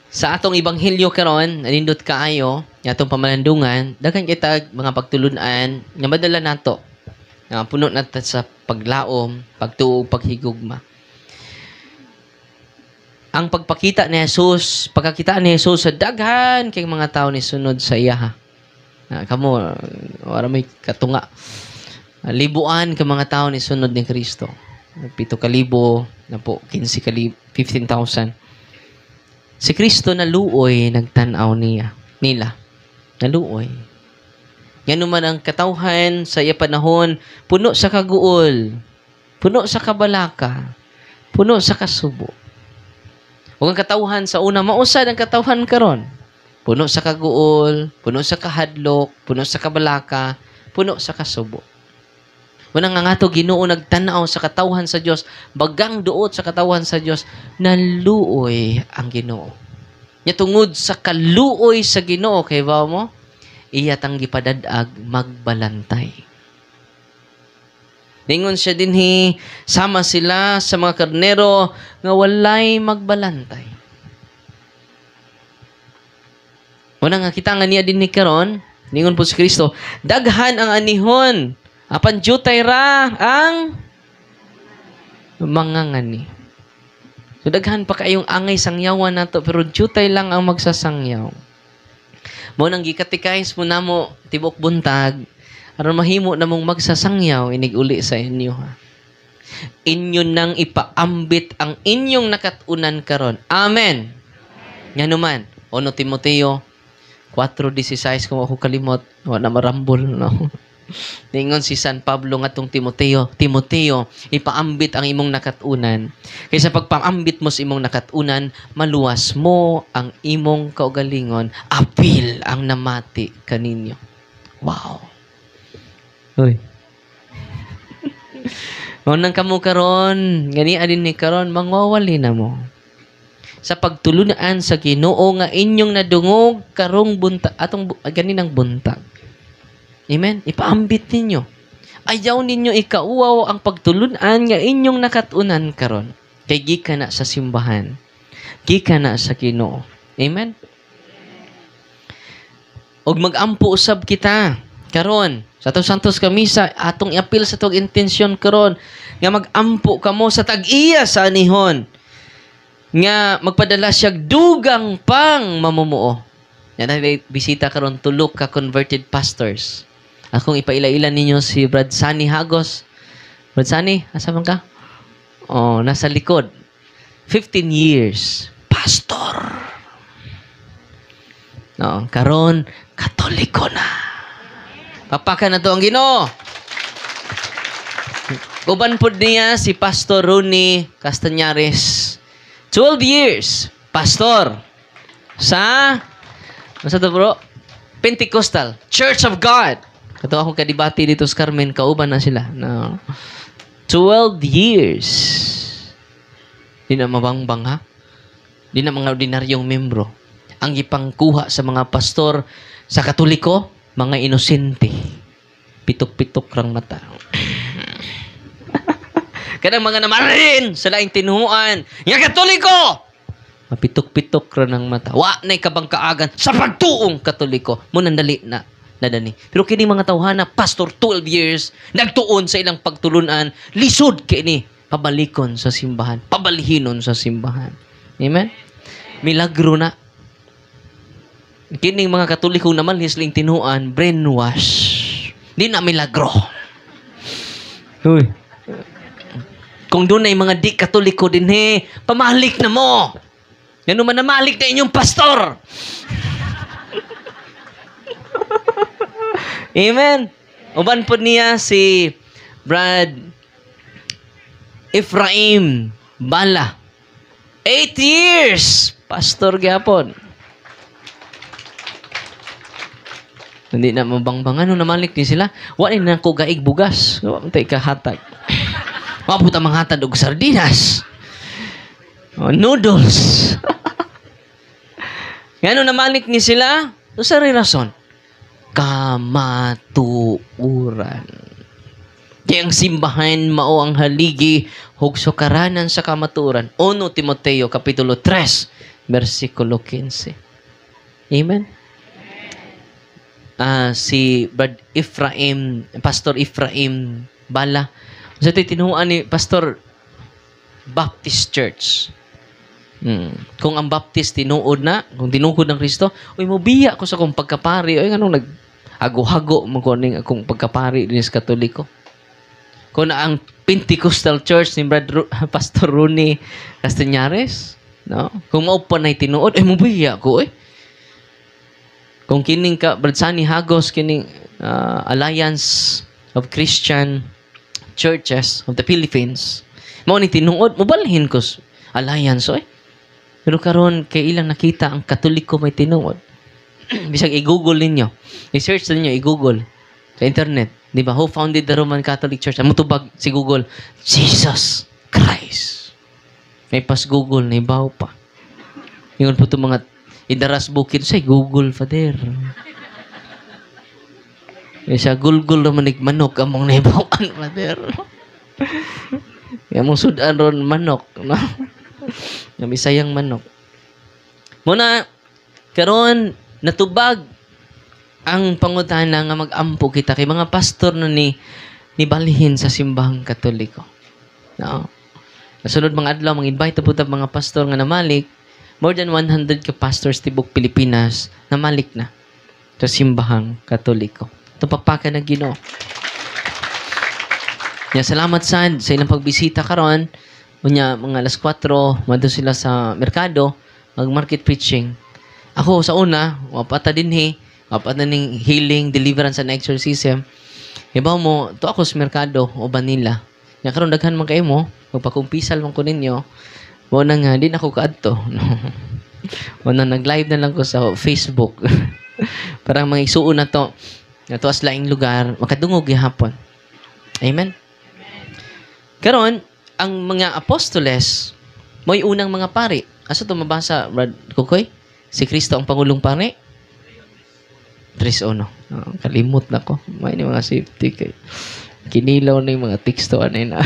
Sa atong ibanghilyo karon, nanindot kaayo, atong pamalandungan, daghan kita mga pagtulunan nga madala nato. Nga puno nato sa paglaom, pagtuo, paghigugma. Ang pagpakita ni Jesus, pagkakita ni Jesus sa daghan kay mga tao ni sunod sa iya. Kamo, wala may katunga. Libuan ka mga tao ni sunod ni Kristo. 7,000, na po, 15,000, 15,000. Si Kristo naluoy, nagtanaw nila. Naluoy. Yan naman ang katawhan sa iya panahon, puno sa kaguol, puno sa kabalaka, puno sa kasubo. Huwag ang katawhan sa una, mausad ang katawhan karon. Puno sa kaguol, puno sa kahadlok, puno sa kabalaka, puno sa kasubo. Unang nga to Ginoo nagtanaw sa katawhan sa Dios, bagang duot sa katawhan sa Dios, naluoy ang Ginoo. Nya tungod sa kaluoy sa Ginoo kay bawo mo, iya tang gipadadag magbalantay. Ningon siya dinhi, sama sila sa mga karnero nga walay magbalantay. Unang nga kita nga niya dinhi karon, ningon po si Kristo, daghan ang anihon. Apan jutay ra ang mga ngani. So daghan pa kayong angay sangyawan nato pero jutay lang ang magsasangyaw. Mo nang gikatikais mo namo tibok buntag aron mahimo namong magsasangyaw inig uli sa inyo ha. Inyo nang ipaambit ang inyong nakatunan karon. Amen. Nganuman, 1 Timoteo 4:16 kung ako kalimot, wala marambol no. Ningon si San Pablo nga tong Timoteo, ipaambit ang imong nakatunan. Kaysa pagpaambit mo sa imong nakatunan, maluwas mo ang imong kaugalingon, apil ang namati kaninyo. Wow. Uy. Nang kamo karon, gani adin ni karon, mangwawali na mo. Sa pagtulunan sa Ginoo nga inyong nadungog karong buntag, atong ganinang buntag. Amen? Ipaambit ninyo. Ayaw ninyo ikauwaw ang pagtulunan nga inyong nakatunan karon. Kay gika na sa simbahan. Gika na sa Ginoo. Amen? Og mag-ampo usab kita karon sa atong santos kamisa, atong iapil sa tong intensyon karon nga mag-ampo kamo sa tag-iya sa anihon. Nga magpadala siya dugang pang mamumuo. Yan ay bisita karon tulok ka converted pastors. Akong ipaila-ilan ninyo si Brad Sunny Hagos. Brad Sunny, asa man ka? Oh, nasa likod. 15 years. Pastor. No, karon Katoliko na. Papakan na to ang Ginoo. Uban pod niya si Pastor Ronnie Castañares. 12 years. Pastor. Sa, nasa to bro? Pentecostal. Church of God. Kato akong kadibati dito sa Carmen, kauban na sila. No. 12 years. Di na mabangbang ha? Di na mga ordinaryong membro. Ang ipangkuha sa mga pastor sa Katoliko, mga inosente. Pitok-pitok rang mata. Kadang mga namarin sa laing tinuhuan. Nga Katoliko! Mapitok-pitok rang mata. Wa na'y kabangkaagan sa pagtuong Katoliko. Munang dali na. Nadani. Pero kini mga tawhana, pastor 12 years, nagtuon sa ilang pagtulunan, lisod kini, pabalikon sa simbahan, pabalihinon sa simbahan. Amen? Milagro na. Kining mga Katoliko naman, hisling tinuan, brainwash. Di na milagro. Uy. Kung doon ay mga di Katoliko din, pamalik na mo. Yan naman na malik na inyong pastor. Amen. Uban po niya si Brad Ephraim Bala. 8 years. Pastor gyapon. Hindi na mabangbang. Ano namalik ni sila? Wala na ko gaig bugas. Wala kahatag. Mabuta manghatag og sardinas. Noodles. Ngano namalik ni sila? Sa rason. Kamatuuran. Kaya ang simbahan mao ang haligi hug sukaranan sa kamatuoran. 1 Timoteo kapitulo 3 versikulo 15. Amen? Si Brad Ephraim, Pastor Ephraim Bala. Sa tinuan ni Pastor Baptist Church. Kung ang Baptist tinuod na, kung tinuod ng Kristo, uy, mobiya ko sa akong pagkapari. Uy, anong nag-hago-hago mo ko ning akong pagkapari din sa Katoliko. Kung na ang Pentecostal Church ni Pastor Rooney Castañares, no? Kung maupan na tinuod, ay mobiya ko, Kung kining ka, Brad Sunny Hagos, kining Alliance of Christian Churches of the Philippines, mao ni tinuod, mobalhin ko alliance, Pero karon kay ilang nakita ang Katoliko may tinuod. Bisag i-google ninyo. I-search ninyo, i-google. Sa internet. Di ba? Who founded the Roman Catholic Church? Ang mutubag si Google, Jesus Christ. May pas Google, naibaw pa. Yung po itong mga idaras bukid sa Google, Father. Sa Google naman manok, among naibawan, Father. Among sudan ron manok. No? Yung Bisayang manok. Muna, karon natubag ang pangutana nga mag-ampo kita kay mga pastor na ni balihin sa simbahang Katoliko. No? Nasunod mga adlaw, mag-invite po mga pastor nga namalik. More than 100 ka pastors tibok Pilipinas namalik na sa simbahang Katoliko. Ito papakan ng Ginoo. Salamat sa ilang pagbisita karon. Unya, mga alas 4, mado sila sa merkado, mag-market preaching. Ako, sa una, wapata din wapata ning healing, deliverance, and exorcism. Ibaw mo, to ako sa merkado, o Manila. Nga karon daghan man kayo mo, magpakumpisal man ko ninyo, mo na nga, din ako kaadto. Mo na nag-live na lang ko sa Facebook. Parang mga isuon na to as laing lugar, makadungog gihapon. Amen? Karon, ang mga apostoles, mo'y unang mga pari. Asa ito mabasa, Brad Kukoy? Si Kristo ang Pangulong Pari? 3:1. Kalimot na ko. May mga safety kay. Kinilaw na yung mga teksto. Na.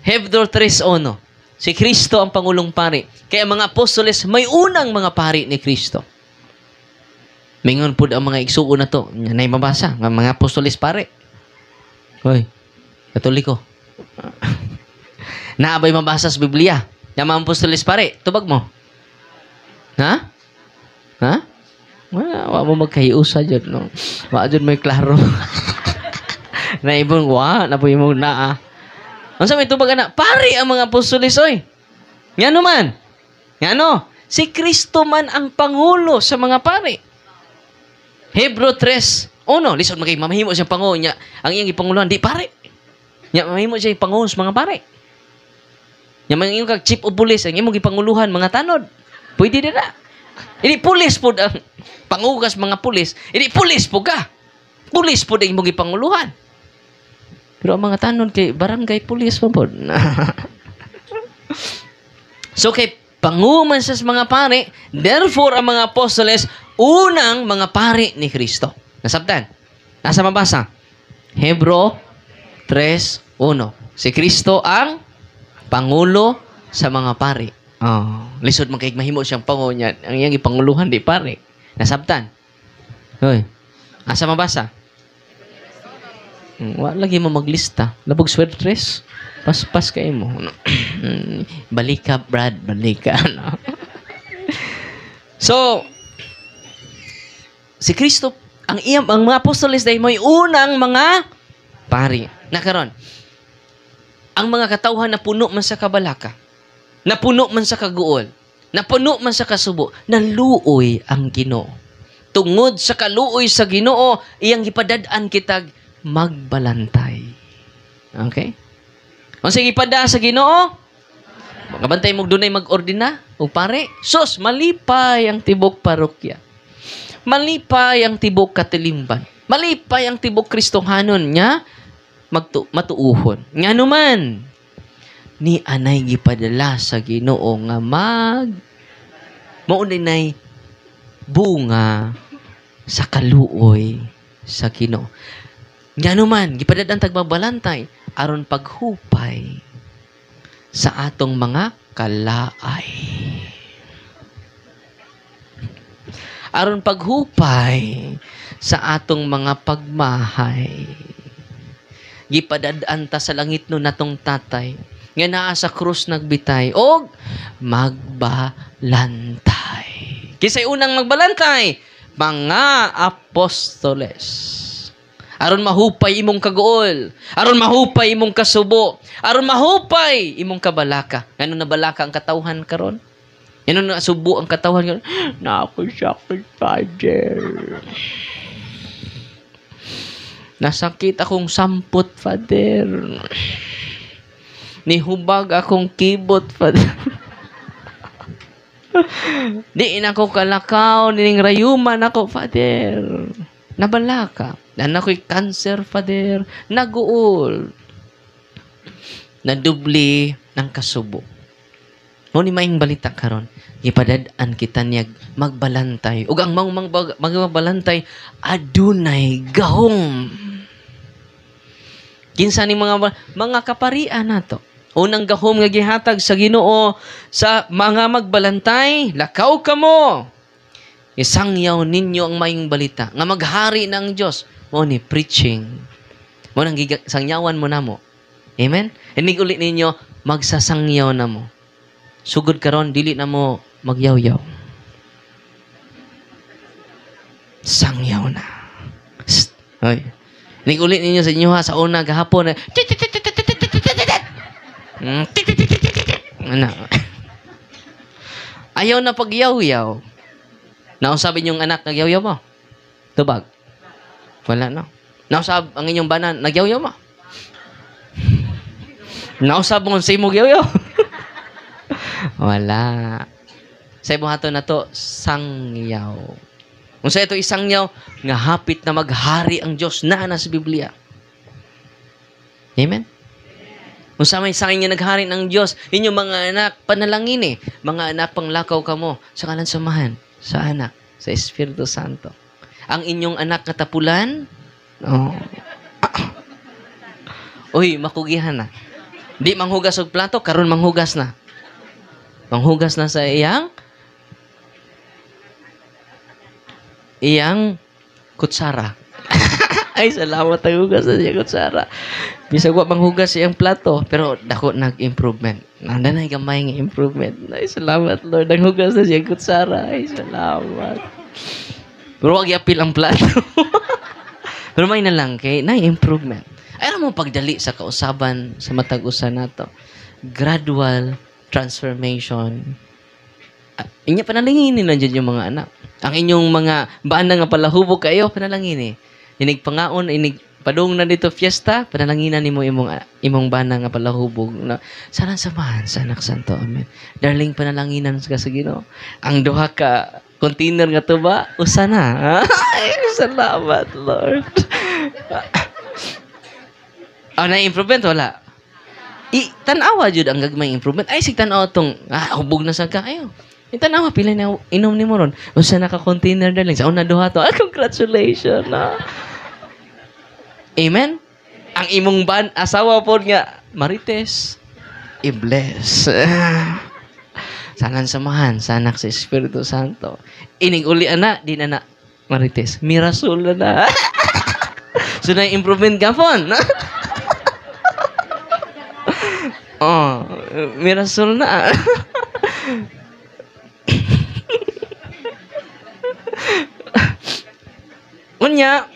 Hebrew 3:1. Si Kristo ang Pangulong Pari. Kaya mga apostoles, may unang mga pari ni Kristo. Mingon po ang mga igsuon na to. Yan ay mabasa. Mga apostoles pari. Hoy, Katoliko. Naabay mabasa sa Biblia. Yung mga apostoles pare, tubag mo. Ha? Wa mo magkahiusa dyan, no? Wa dyan may klaro. Na ibon, na po yung na, Ang sa may tubag na, pare ang mga apostoles, oy. Nga man. Si Kristo man ang Pangulo sa mga pare. Hebrew 3:1. Lisod mamahimo siyang Pangulo niya. Ang iyang ipanguluhan, di pare. Nya mahimo siya ipangulo sa mga pare. Nya mangin kag chief of police ang imong gipanguluhan mga tanod. Pwede din na. Ini pulis pod ang pangugas mga pulis. Ini pulis po ka. Pulis pod ang imong gipanguluhan. Pero ang mga tanod kay barangay pulis po pod. So kay panguman sa mga pare, therefore ang mga apostoles unang mga pare ni Kristo. Nasabtan? Nasa mabasa? Hebrew 3:1. Si Kristo ang Pangulo sa mga pari. Lisod man kay mahimo siyang Pangulo niya. Ang iyang ipanguluhan di pari. Nasabtan? Hoy. Asa mabasa? Wa lagi mo maglista. Labog sweatres. Pas kay mo. Balik ka, Brad. Balik ka. No? So, si Kristo, ang mga apostoles dahil mo'y unang mga pari. Nakaron, ang mga katawhan na puno man sa kabalaka, na puno man sa kaguol, na puno man sa kasubo, naluoy ang Ginoo. Tungod sa kaluoy sa Ginoo, iyang ipadadaan kitag magbalantay. Okay? Kung sige ipada sa Ginoo, makabantay mo dunay mag-ordina, o pare, sus, malipay ang tibok parokya. Malipay ang tibok katilimban. Malipay ang tibok Kristohanon niya, matuuhon. Nga naman, ni anay gipadala sa Ginoo nga maunay bunga sa kaluoy sa Ginoo. Nga naman, gipadadaan tagbabalantay aron paghupay sa atong mga kalaay. aron paghupay sa atong mga pagmahay. Gipadadaan ta sa langit no natong tatay nga naa sa krus nagbitay og magbalantay. Kisay unang magbalantay? Mga apostoles. Aron mahupay imong kagool, aron mahupay imong kasubo, aron mahupay imong kabalaka. Ngano na balaka ang katawhan karon? Ngano na subo ang katawhan karon? Na ako sakit, Father. Nasakit akong sampot, Father. Nihubag akong kibot, Father. Di na ko kalakaw, nining rayuman ako, Father. Nabalaka. Na ako'y cancer, Father. Naguol. Nadubli ng kasubo. Ngunit maing balita karon, ipadadaan kita niyag magbalantay. Ug ang magbalantay, adunay gahom. Kinsa ni mga kaparian nato. Unang gahom nga gihatag sa Ginoo sa mga magbalantay, lakaw kamo. Isangyaw ninyo ang maing balita nga maghari ng Dios. Mo ni preaching. Mo nang sangyawan mo namo. Amen. Inig ulit ninyo magsasangyaw namo. Sugod karon dili na mo magyaw-yaw. Sangyaw na. Hoy. Inig ulit ninyo sa inyo ha sa una gahapon. Ano? Ayaw na pagyaw-yaw. Nausabin yung anak, nagyaw-yaw mo? Tubag? Wala na. Nausab ang inyong banan, nagyaw-yaw mo? Nausab mo sa imong yaw-yaw? Wala. Sa ibuhaton na to, sangyaw. Kung sa ito isangyaw, nga hapit na maghari ang Diyos na sa Biblia. Amen? Kung sa may sangin nga naghari ng Diyos, inyong mga anak, panalangin eh. Mga anak, panglakaw ka mo sa kalan samahan, sa anak, sa Espiritu Santo. Ang inyong anak katapulan, oh. Uy, makugihan na. Di manghugas og plato, karon manghugas na. Manghugas na sa iyang kutsara. Ay, salamat ang hugas sa iyang kutsara. Bisag wa manghugas iyang plato, pero dako nag-improvement. Nandanay gamay nga improvement. Ay, salamat Lord, ang hugas sa iyang kutsara. Ay, salamat. Pero wag yapil ang plato. Pero may na lang kay na-improvement. Ay, mo pagdali sa kausaban sa matag-usa nato. Gradual transformation. Inya panalanginin na dyan yung mga anak. Ang inyong mga bana nga palahubog kayo, panalangin eh. Inig pangaon, inig padung na dito fiesta, panalanginan nimo imong bana nga palahubog. Sana samahan sa anak santo. Amen. Darling, panalanginan sa Ginoo. Ang duha ka container nga to ba? Usa na. Ay, salamat, Lord. Na-improvement? Wala. Tanawa jud ang gagmay improvement. Ay, sig tanawa tong, hubog na sa kayo. Tanawa, pila na inom ni mo ron. Usa na ka-container darling. Sa una duha to. Congratulations. Amen? Ang imong asawa po nga, Marites, i-bless. Sanan samahan sa anak sa Espiritu Santo. Inig uli ana, di na Marites. Mirasol na. So na improvement gafon. Oh, mirasol na. Unya,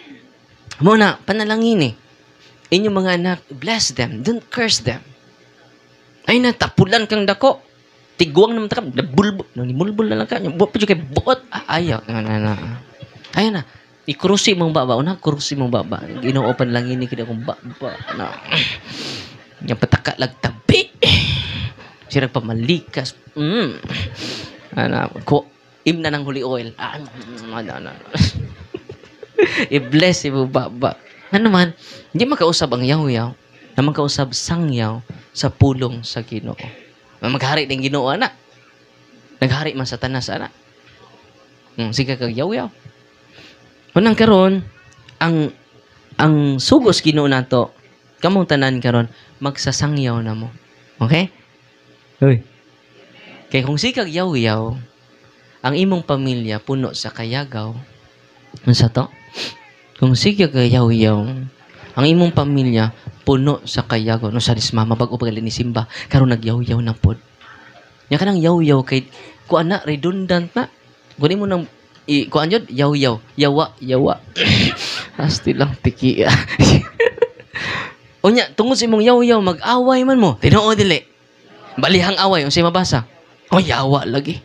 muna, panalangin eh. Inyong mga anak, bless them. Don't curse them. Ay na, tapulan kang dako. Tiguang naman takam. Nabulbul. Nimulbul na lang ka. Buat pa dyan kay buot. Ayaw. Ayaw na. Ikurusi mong baba. Una, kurusi mong baba. Ginoopan lang ini kita kong baba. Yung pataka lag tabi. Sirag pamalikas. Im na ng holy oil. I-bless mo baba. Ano man, hindi makausab ang yaw-yaw. Na makausab sangyaw sa pulong sa Ginoo. Maghari ng Ginoo, anak. Naghari man sa tanas, anak. Sige kag yaw-yaw. Unang karon, ang sugos Ginoo nato, kamong tanan karon, magsasangyaw na mo. Okay? Uy. Kaya kung sikag yaw-yaw, ang imong pamilya puno sa kayagaw, unsa to? Kung sige kayaw-yaw, ang imong pamilya puno sa kayagaw, no sa mama bago pag ni simba, karon nagyaw-yaw na pod. Nya kanang yaw-yaw kay kuan na redundant na. Kunin mo nang kuan jud yaw-yaw, yawa. Asti lang tiki. Unya tungod sa imong yaw-yaw mag-away man mo. Tinuod dili. Balihang away unsay mabasa? O yawa lagi.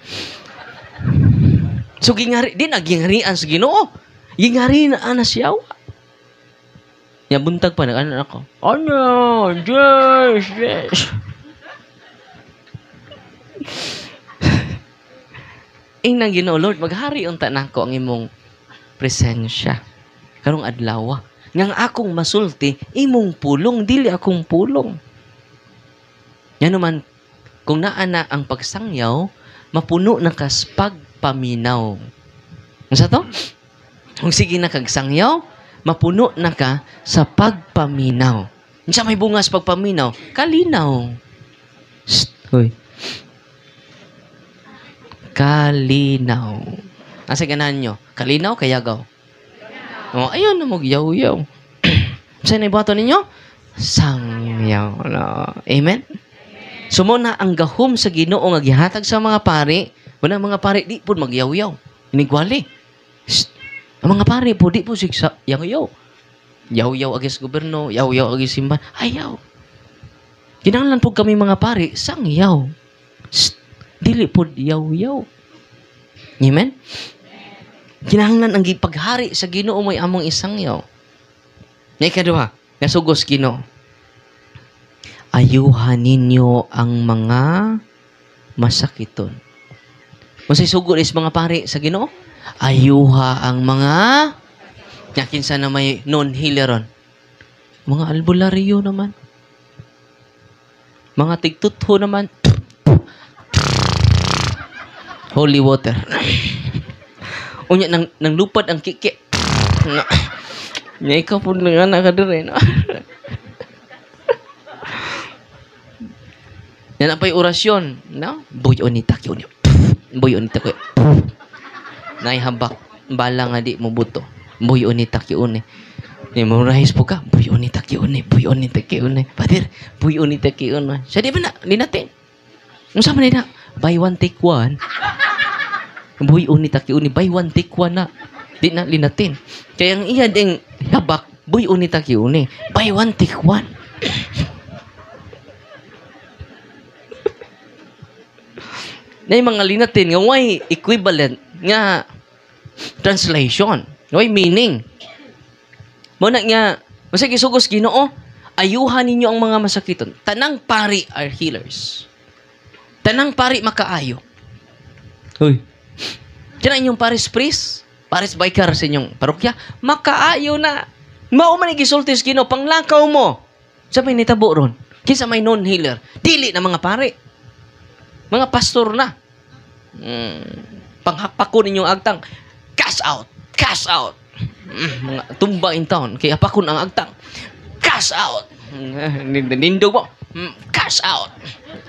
So gingari di nagingarian sa Ginoo. Gingari na ana siya. Ya buntag pa nag-ano ako. Ano? Yes. Nang Ginoo Lord, maghari unta nako ang imong presensya. Karong adlaw. Ngang akong masulti, imong pulong dili akong pulong. Yan naman kung naa na ang pagsangyaw, mapuno na kas pagpaminaw. Unsa to? Kung sige na kagsangyaw, mapuno na ka sa pagpaminaw. Unsa may bungas pagpaminaw? Kalinaw. Hoy. Kalinaw. Asa ganahan nyo? Kalinaw, kayagaw. Oh, ayun na yaw-yaw. Saan ibato ninyo? Sangyaw. No. Amen? Sumo na ang gahom sa Ginoo nga gihatag sa mga pari. Wala mga pari di po magyaw-yaw. Inigwali. Ang mga pari po di po sigsa yaw-yaw. Yaw-yaw agis gobyerno, yaw-yaw agis simbahan. Ayaw. Kinahanglan po kami mga pari, sangyaw. Dili po yaw-yaw. Amen? Kinahanglan ang gipaghari sa Ginoo mo'y among isangyaw. Nga ikaduha, nasugos Ginoo. Ayuhan ninyo ang mga masakiton. Kung sa sugod is mga pari sa Ginoo, ayuha ang mga kinsa na may non-healeron. Mga albularyo naman. Mga tigtutho naman. Holy water. Unya nang lupad ang kiki. Nya ikaw po nga nakadire. No? Yan ang pa'y orasyon. No? Buyon ni takyo niyo. Buyon ni takyo. Naihambak. Bala nga di mo buto. Buyon ni takyo ni. Memorize po ka. Buyon ni takyo ni. Buyon ni takyo ni. Padir, buyon ni takyo ni. Sa di ba na? Di natin. Ang sama na buy one take one. Buyon ni takyo ni. Buy one take one na. Di na linatin. Kaya ang iya ding habak. Buyon ni takyo ni. Buy one take one. Na yung mga linatin nga way equivalent nga translation. Way meaning. Muna nga, masag isugos Ginoo, ayuhan ninyo ang mga masakiton. Tanang pari are healers. Tanang pari makaayo. Hoy. Kaya inyong paris priest, paris biker sa inyong parokya, makaayo na. Mao man igisultis Ginoo, panglakaw mo. Sabi ni tabo ron. Kinsa may non-healer. Dili na mga pari. Mga pastor na. Panghapakon ninyong agtang. Cash out. Cash out. Mga tumba in town. Kaya hapakon ang agtang. Cash out. Nindog mo. Cash out.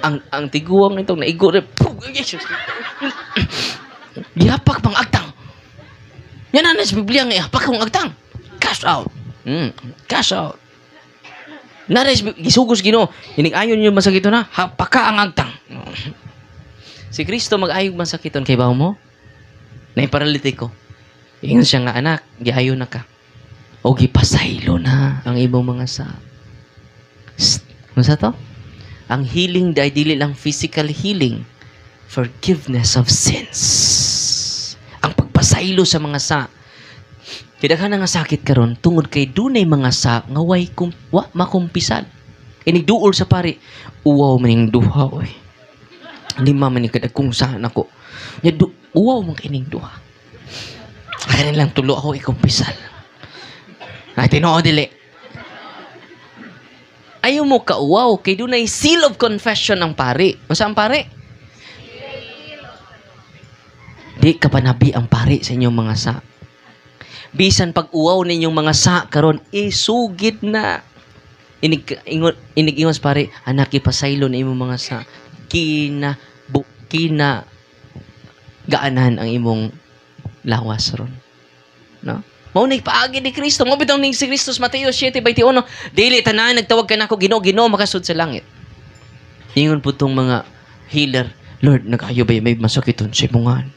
Ang tiguang ito naigo rin. Gihapak pang agtang. Yan na sa Biblia nga ihapak kong agtang. Cash out. Cash out. Nares gisugos Ginoo. Ining-ayon niyo masakito na. Hapaka ang agtang. Si Kristo mag-ayog masakiton kay bawo mo. Na paralitiko. Ingon siya nga anak, giayo na ka. O gipasaylo na ang ibong mga sa. Ano sa to? Ang healing dahil dili lang physical healing. Forgiveness of sins. Ang pagpasaylo sa mga sa. Kidaghan nga sakit karon tungod kay dunay mga sa nga way makumpisan. Inigduol sa pari. Uwaw maning duha oy. Lima man ikadag kung saan ako. Uwaw mong kining duha. Kaya lang tulo ako ikumpisal. Ay, tinoo dili. Ayaw mo ka uwaw. Kay doon ay seal of confession ng pari. O saan pari? Di ka pa nabi ang pari sa inyong mga sa. Bisan pag uwaw ninyong mga sa karon isugid na. Inig-ingos pari, anak ipasaylo na imong mga sa. gaanan ang imong lawas ron. No? Mao ni paagi ni Kristo, mo bitaw ning si Kristo Mateo 7:21, dili tanan nagtawag ka nako Ginoo, Ginoo makasud sa langit. Ingon po tong mga healer, Lord, nagayo ba may masakiton si mungan?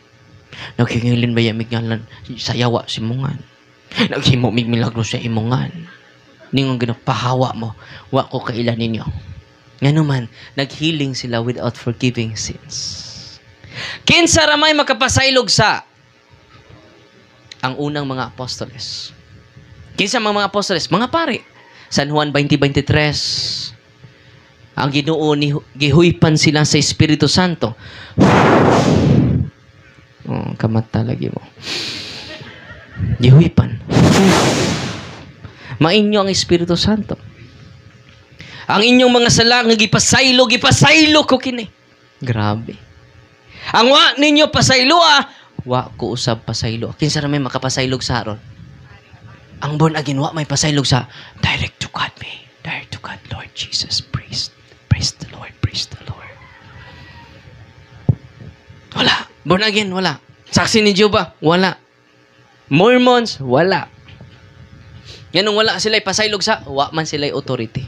Naghingilin ba yung mignalan sa yawa si mungan? Naghimo mig milagro sa imungan. Ningon ginapahawa mo, wa ko kailan ninyo. Ngano man, naghealing sila without forgiving sins. Kinsa ramay makapasaylog sa ang unang mga apostoles? Kinsa mga apostoles? Mga pari. San Juan 20:23. Ang Ginoo ni gihuypan sila sa Espiritu Santo. Oh, kamata lagi mo. Gihuypan. Mainyo ang Espiritu Santo. Ang inyong mga sala nga gipasaylo ko kini. Grabe. Ang wa ninyo pasaylo wa ko usab pasaylo. Kinsa ra may makapasaylog sa aron? Ang born again wa may pasaylog sa direct to God me. Direct to God, Lord Jesus, praise the Lord, praise the Lord. Wala. Born again, wala. Saksi ni Jehovah, wala. Mormons, wala. Yan nung wala sila'y pasaylog sa, wa man sila'y authority.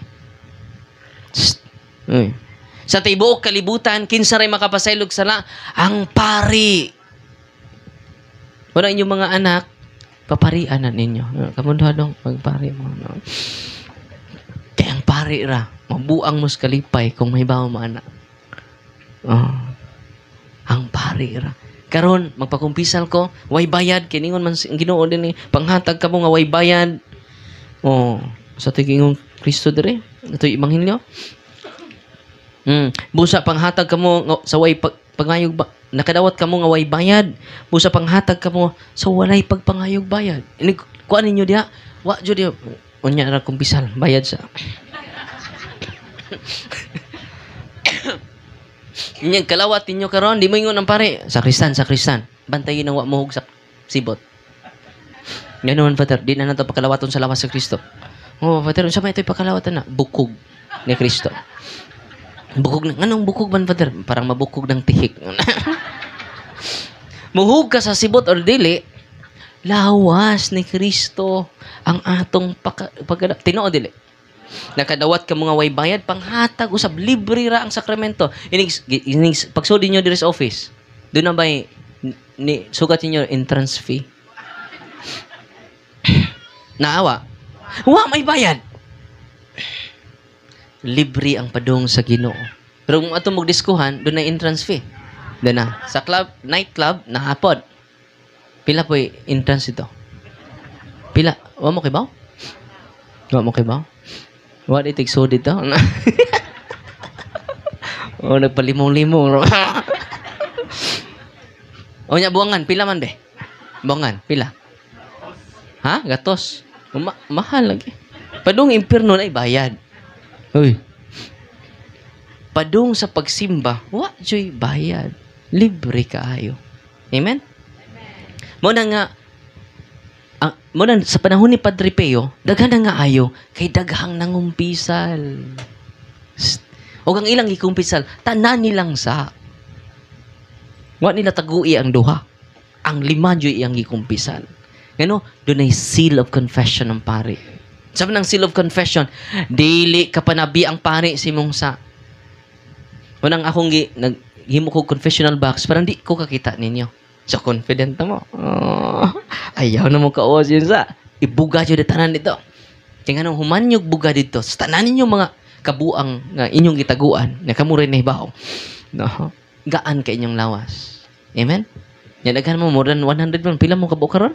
Sa tibuok kalibutan, kinsa ray makapasaylog sa la? Ang pari. Wala inyong mga anak, paparian na ninyo. Kamundadong, magpari mo. No? Kaya ang pari ra, mabuang mo sa kalipay kung may bawa mo anak. Ang pari ra. Karon magpakumpisal ko, way bayad, kiningon man Ginoo din panghatag ka mo nga way bayad. Sa tingin Kristo dire, ito yung Ebanghelyo. Busa panghatag ka mo sa way pangayog ba, nakadawat ka mo nga way bayad. Busa panghatag ka mo sa walay pagpangayog bayad. Ini kuan ninyo diha, wa jud diha. Unya ra kumpisal, bayad sa. Inyang kalawat ninyo karon, di mo ingon ang pare, sakristan. Bantayin ang wa mohog sa sibot. Ganoon, Father, di na nato pakalawaton sa lawas sa Kristo. Father, unsa may ito'y pakalawatan na? Bukog ni Kristo. Bukog na, anong bukog man, Father? Parang mabukog ng tihik. Muhug ka sa sibot or dili, lawas ni Kristo ang atong tinoo dili. Nakadawat ka mga way bayad, panghatag usab libre ra ang sakramento. Ining pagsudi nyo diri sa office. Doon na ba ni sugat niyo entrance fee? Naawa? Wa may bayad. Libre ang padung sa Ginoo. Pero kung ato magdiskuhan, doon na entrance fee. Doon na. Sa club, night club, nahapod. Pila po entrance ito? Pila? Wa mo kibaw? Wa mo kibaw? Wa di tigso dito. Nagpalimong-limong. Nya buwangan, pila man be? Buwangan, pila? Ha? Gatos. Mahal lagi. Padung impierno na bayad. Uy. Padung sa pagsimba, wa joy bayad. Libre kaayo. Amen? Muna nga, sa panahon ni Padre Pio, daghan na nga ayo, kay daghang nangumpisal. O ang ilang ikumpisal, tanan nilang sa. Wa nila tagui ang duha. Ang lima joy iyang ikumpisal. Ngano, doon ay seal of confession ng pari. Sabi ng seal of confession, dili ka panabi ang pari si mong sa. Unang akong naghimo ko confessional box, parang di ko kakita ninyo. So, confident na mo. Ayaw na mo kaos yun sa. Ibuga yun tanan dito. Kaya nga nung humanyog buga dito, sa tanan ninyo mga kabuang nga inyong gitaguan, na kamurin na ibaw. No? Gaan ka inyong lawas. Amen? Yan, naghan mo more than 100 man. Pila mo kabuok karon?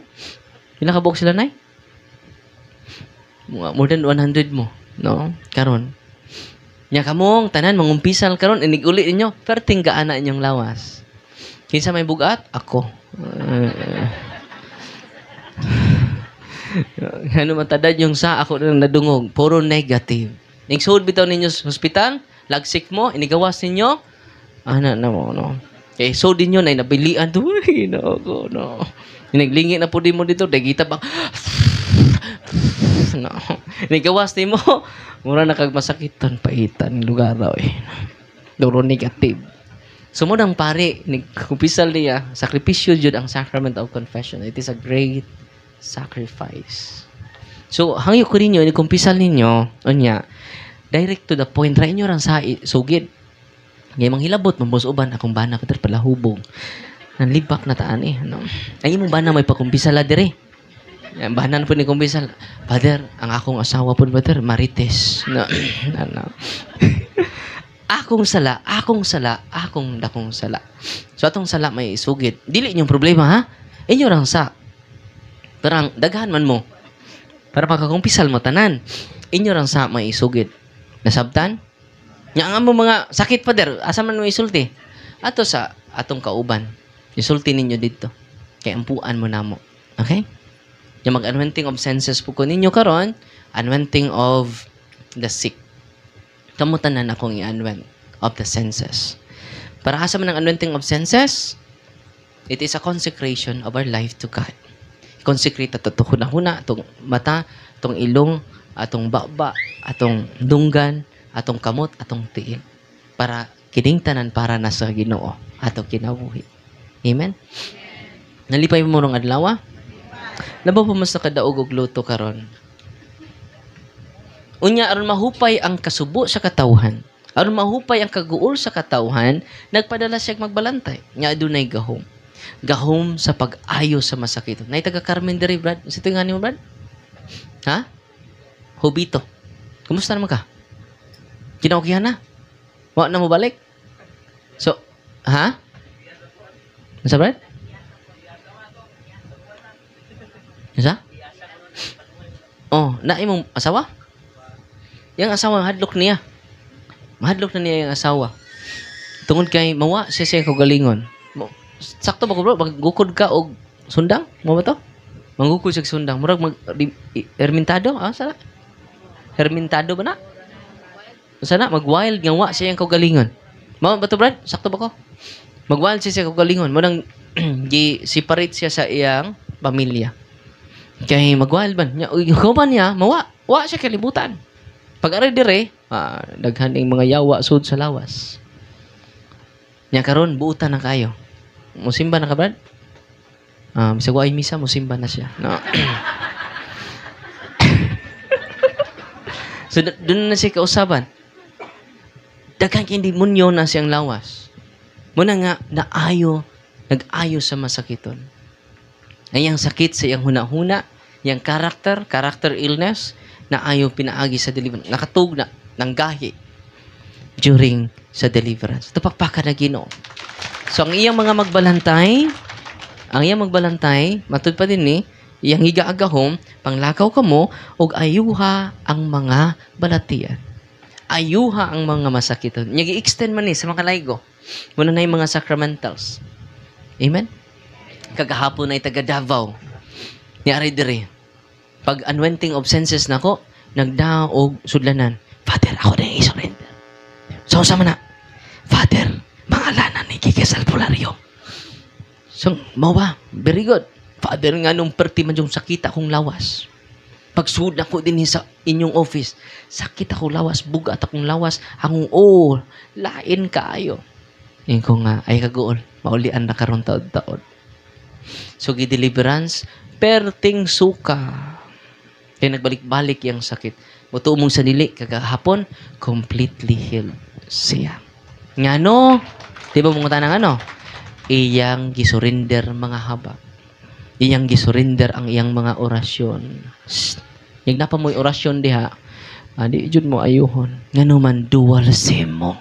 Pila kabuok sila, nay? More than 100 mo. No? Karon. Nya kamong tanan mangumpisal karon inig uli ninyo perting gaana inyong lawas. Kinsa may bugat? Ako. Ano matadad yung sa ako nang nadungog, puro negative. Ning sud bitaw ninyo sa hospital, lagsik mo, inigawas ninyo, ana na mo no. Kay so din yun ay nabilian to, no. Iniglingi na po di mo dito, dagita bang no. Inigawas ni mo, mura na kag masakitan paitan lugar raw eh. Duro negative. Sumunang pare, kumpisal niya, sakripisyo jud ang sacrament of confession. It is a great sacrifice. So, hangyo ko ninyo, kumpisal ninyo, unya, direct to the point, ra inyo rang sa sugid. Ngay manghilabot, mambusuban, akong bana ko pala hubog. Nanlibak na taan eh. No? Ay, imong bana may pakumpisala dire. Bahanan po ni kumpisal, Father, ang akong asawa po, Father, Marites. No. akong sala, dakong sala. So, atong sala may isugid. Dili inyong problema, ha? Inyo rang sa. Parang, daghan man mo. Para pagkakumpisal mo, tanan. Inyo rang sa may isugid. Nasabtan? Nga nga mo mga sakit, Father, asa man mo isulti? Ato sa atong kauban. Isulti ninyo dito. Kaya ampuan mo na mo. Okay? Yung mag-anointing of senses po ko ninyo karon, anointing of the sick. Kamutanan akong i-anoint of the senses. Para asa man ang anointing of senses, it is a consecration of our life to God. Consecrate at huna-huna, atong mata, atong ilong, atong baba, atong dunggan, atong kamot, atong tiil. Para kining tanan para na sa Ginoo atong kinabuhi. Amen? Nalipay mo rong adlaw? Labaw pa mas nakadaog og luto karon. Unya aron mahupay ang kasubo sa katawhan. Aron mahupay ang kaguol sa katawhan, nagpadala siya magbalantay. Nya adunay gahom. Gahom sa pag-ayo sa masakit. Nay taga Carmen diri, Brad. Sito nga nimo, Brad? Ha? Hobito. Kumusta naman ka? Kinaokihan na? Wa na mo balik? So, ha? Nasa, Brad? Nasa? Oh, na imong asawa? Yang asawa, hadlok niya. Mahadlok na niya yung asawa. Tungod kay mawa siya kagalingon. Sakto ba ko, bro? Maggukod ka og sundang? Mo ba to? Manggukod siya sundang. Murag hermintado? Ah, sana? Hermintado ba na? Sana, mag-wild nga wa siya yung kagalingon. Mo ba to, Brad? Sakto ba ko? Mag-wild siya kagalingon. Munang gi-separate siya sa iyang pamilya. Kaya mag-wild man. Hukuman niya, mawa. Wa siya kalibutan. Pag-aray dire, daghan yung mga yawa sud sa lawas. Nya karon buutan na kayo. Musimba na ka, Brad? Bisag wa ay misa, musimba na siya. No. So, doon na siya kausaban. Daghan kay demonyo na siyang lawas. Muna nga, nag-ayo sa masakiton. Ayang sakit sa iyang huna-huna, yang character illness, na ayaw pinaagi sa deliverance. Nakatug na, ng gahi during sa deliverance. Ito pakpaka na Ginoo. So, ang iyang mga magbalantay, matud pa din ni, iyang higaagahom, panglakaw ka mo, og ayuha ang mga balatian. Ayuha ang mga masakiton. Nyagi-extend man ni sa mga laygo. Muna na yung mga sacramentals. Amen? Kagahapon ay taga Davao. Niari dire. Pag anointing of senses nako, nagdaog sudlanan. Father, ako na i-surrender. So, sama na. Father, mangalanan ni Kike Salpulario. So, mawa, very good. Father, nga nung perti man yung sakit akong lawas. Pagsud ako din sa inyong office, sakit ako lawas, bugat akong lawas, akong lain kaayo. Yung ko nga, ay kagool, maulian na karon taod-taod. So, gi-deliverance, perting suka. Kaya nagbalik-balik yung sakit. Buto mong sanili, kagahapon, completely healed siya. Nga no, di ba mong tanang ano? Iyang gisurrender mga habak. Iyang gisurrender ang iyang mga orasyon. Yung napa mo'y orasyon diha, di jud mo ayuhon. Nga no man, dual simo.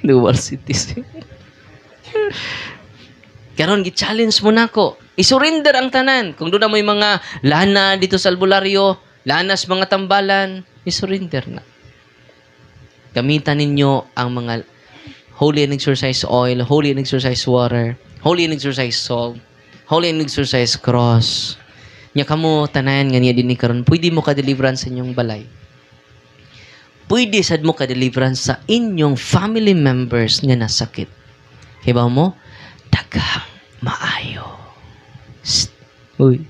Dual cities. Karon gi-challenge mo nako. I-surrender ang tanan. Kung doon na mo yung mga lana dito sa albularyo, lanas mga tambalan, i-surrender na. Gamitan ninyo ang mga holy and exercise oil, holy and exercise water, holy and exercise salt, holy and exercise cross. Nya kamo tanan nga niya dinhi karon, pwede mo ka-deliverance sa inyong balay. Pwede sad mo ka-deliverance sa inyong family members nga nasakit. Hibaw mo, daghang maayo. Uy.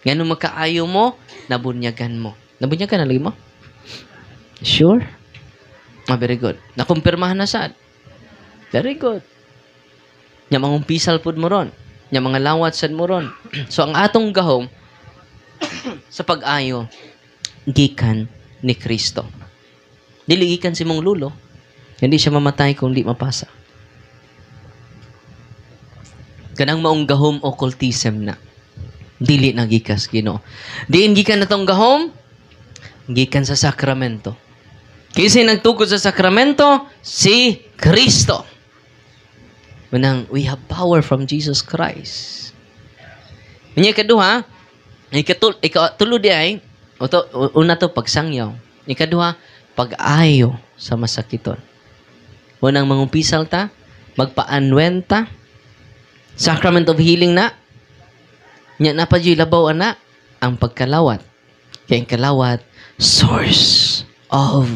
Ngano magkaayo mo, nabunyagan mo. Nabunyagan na lagi mo? Sure? Very good. Nakumpirmahan na sad. Very good. Nya mangumpisal pud mo ron. Nya mga lawat sad mo ron. So ang atong gahom sa pag-ayo gikan ni Kristo. Dili gikan si mong lulo. Hindi siya mamatay kung di mapasa. Kanang maong gahom occultism na. Dili na gikas Ginoo. Diin gikan natong gahom gikan sa sakramento. Kasi nagtukod sa sakramento, si Kristo. Manang, we have power from Jesus Christ. Kanya kaduha, ikatulo di ay, una to pagsangyaw. Ikaduha, pag-ayo sa masakiton. Unang mangumpisal ta, magpa-anwenta, sacrament of healing na, nya na pa labaw ana, ang pagkalawat. Kaya ang kalawat, source of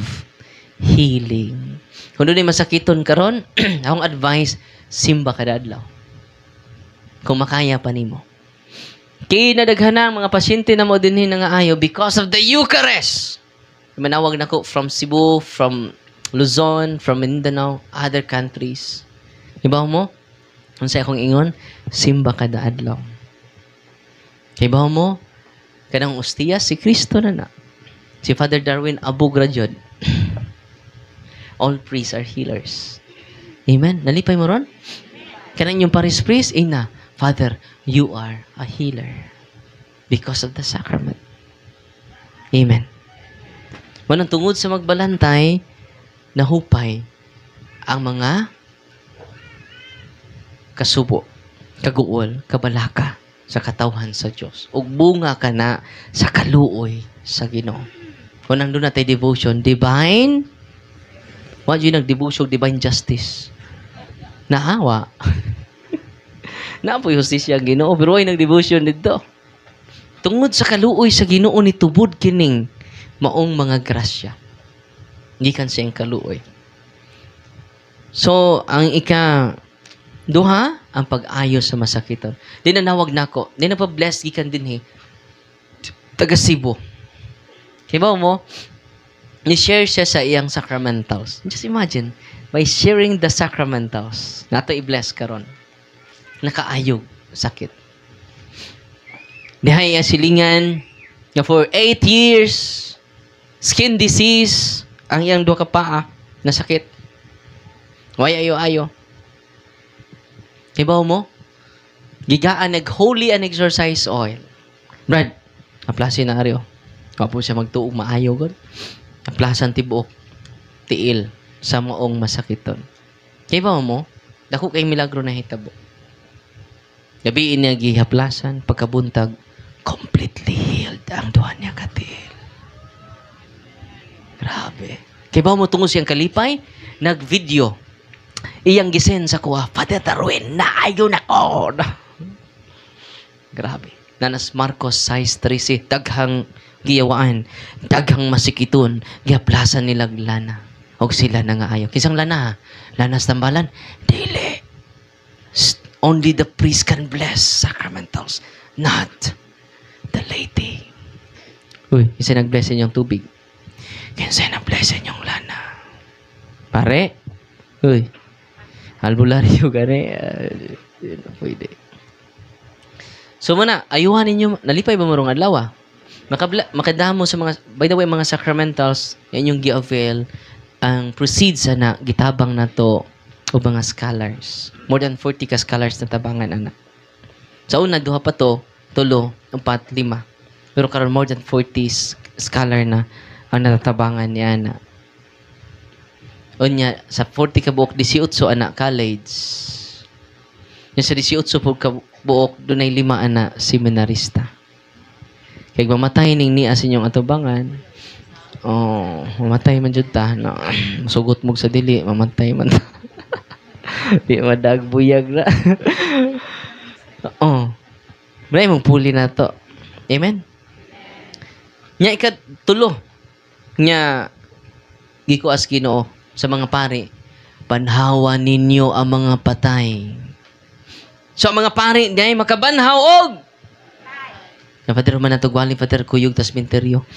healing. Kung doon ay masakiton karon, akong advice, simba kada adlaw. Kung makaya pa nimo. Kinadaghanang mga pasyente na mo dinhi nga ayo because of the Eucharist. Manawag na ko from Cebu, from Luzon, from Mindanao, other countries. Ibaw mo? Kung sa akong ingon, simba kada adlaw. Ibaw mo? Kanang ustiya, si Kristo na. Si Father Darwin Abugradyod. All priests are healers. Amen? Nalipay mo ron? Kanang yung paris priest, na, Father, you are a healer because of the sacrament. Amen. Manang tungod sa magbalantay, nahupay ang mga kasubo, kaguol, kabalaka sa katawhan sa Diyos. Ug bunga ka na sa kaluoy sa Ginoo. Kung nang doon natin devotion, divine, wala yun nag-devotion, divine justice. Naawa. Naapoy justisya ang Ginoo, pero ay nag-devotion dito. Tungod sa kaluoy sa Ginoo ni tubod kining maong mga grasya. Gikan siyang kaluoy. So, ang duha, ang pag-ayo sa masakiton. Di na nawag na ko. Di na pa-bless gikan din taga Cebu. Kibaw mo, ni-share siya sa iyang sacramentals. Just imagine, by sharing the sacramentals, nato i-bless karon. Nakaayog, sakit. Dihay silingan, nga for 8 years, skin disease, ang iyang duha ka paa, na sakit. Way ayo-ayo. Kibaw mo, gigaan nag-holy and exercise oil. Brad, aplasin na aryo. Kapo siya magtuog maayo god. Aplasan tibuok tiil sa maong masakiton. Kibaw mo, dako kay milagro na hitabo. Gabi niya gihaplasan, pagkabuntag, completely healed ang duha niya katiil. Grabe. Kibaw mo tungod siyang kalipay, nag-video. Iyang gisen sa kuha, Father Darwin, naayo na ko. Grabe. Nanas Marcos 6:13, daghang giyawaan, daghang masikiton, gihaplasan nilag lana. Og sila na nga ayaw. Kisang lana, lanas tambalan, dili. Only the priest can bless sacramentals, not the lady. Uy, isa nag-bless inyong tubig. Kinsa nag-bless inyong lana. Pare, uy, albularyo gani, pwede. So muna, ayuhan ninyo, nalipay ba marong adlaw? Makadamo sa mga, by the way, mga sacramentals, yan yung gi-avail, ang proceeds na gitabang na to o mga scholars. More than 40 ka scholars na tabangan, anak. Sa una, duha pa to, 3, 4, 5. Pero karon more than 40 scholar na ang natatabangan niya na. Unya, sa 40 ka buok, 18 anak college. Yung sa 18 po ka buok, doon ay 5 anak seminarista. Kaya mamatay ning niya sa inyong atubangan, mamatay man dyan ta. No, masugot mo sa dili, mamatay man ta. Di madagbuyag na. Maray mong puli na to. Amen? Nya ikatulo. Nya, gikuas Ginoo sa mga pari, banhawa ninyo ang mga patay. So, ang mga pari, di makabanhaw og na Father man nato gwali Father kuyog tas minteryo.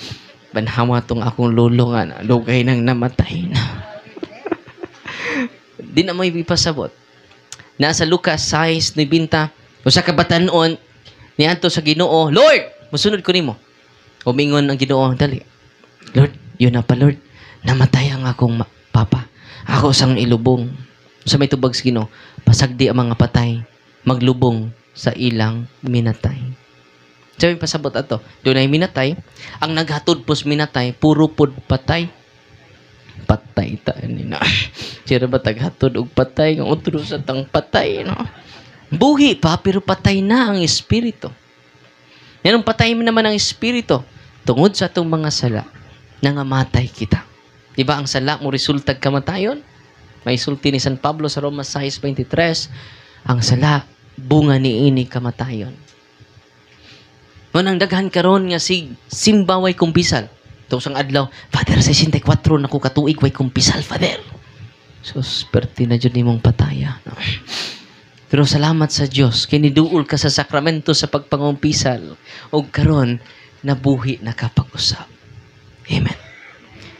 Banhawa tong akong lolo nga lugay nang namatay na. Di na mo ipasabot. Nasa Lucas 6:90, usa ka batan-on niadto sa Ginoo, Lord, musunod ko nimo. Umingon ang Ginoo, dali. Lord, yun na pa, Lord. Namatay ang akong papa. Ako sang ilubong. Sa may tubag sa Ginoo, pasagdi ang mga patay, maglubong sa ilang minatay. Sabi pasabot ato, doon ay minatay, ang naghatod pos minatay, puro pod patay. Patay ta na. Sira ba taghatod og patay ng utro sa tang patay, no? Buhi pa pero patay na ang espiritu. Yan ang patay naman ang espiritu tungod sa atong mga sala nangamatay kita. Di ba ang sala mo resulta kamatayon? May sulti ni San Pablo sa Roma 6:23, ang sala bunga niini kamatayon. Manang daghan karon nga simbaway kumpisal. Itong sang adlaw, Father, 64 na ko katuig, way kumpisal, Father. Sus, perti na dyan nimong pataya. No? Pero salamat sa Diyos, kiniduol ka sa sakramento sa pagpangumpisal, o karon nabuhi na kapag-usap. Amen.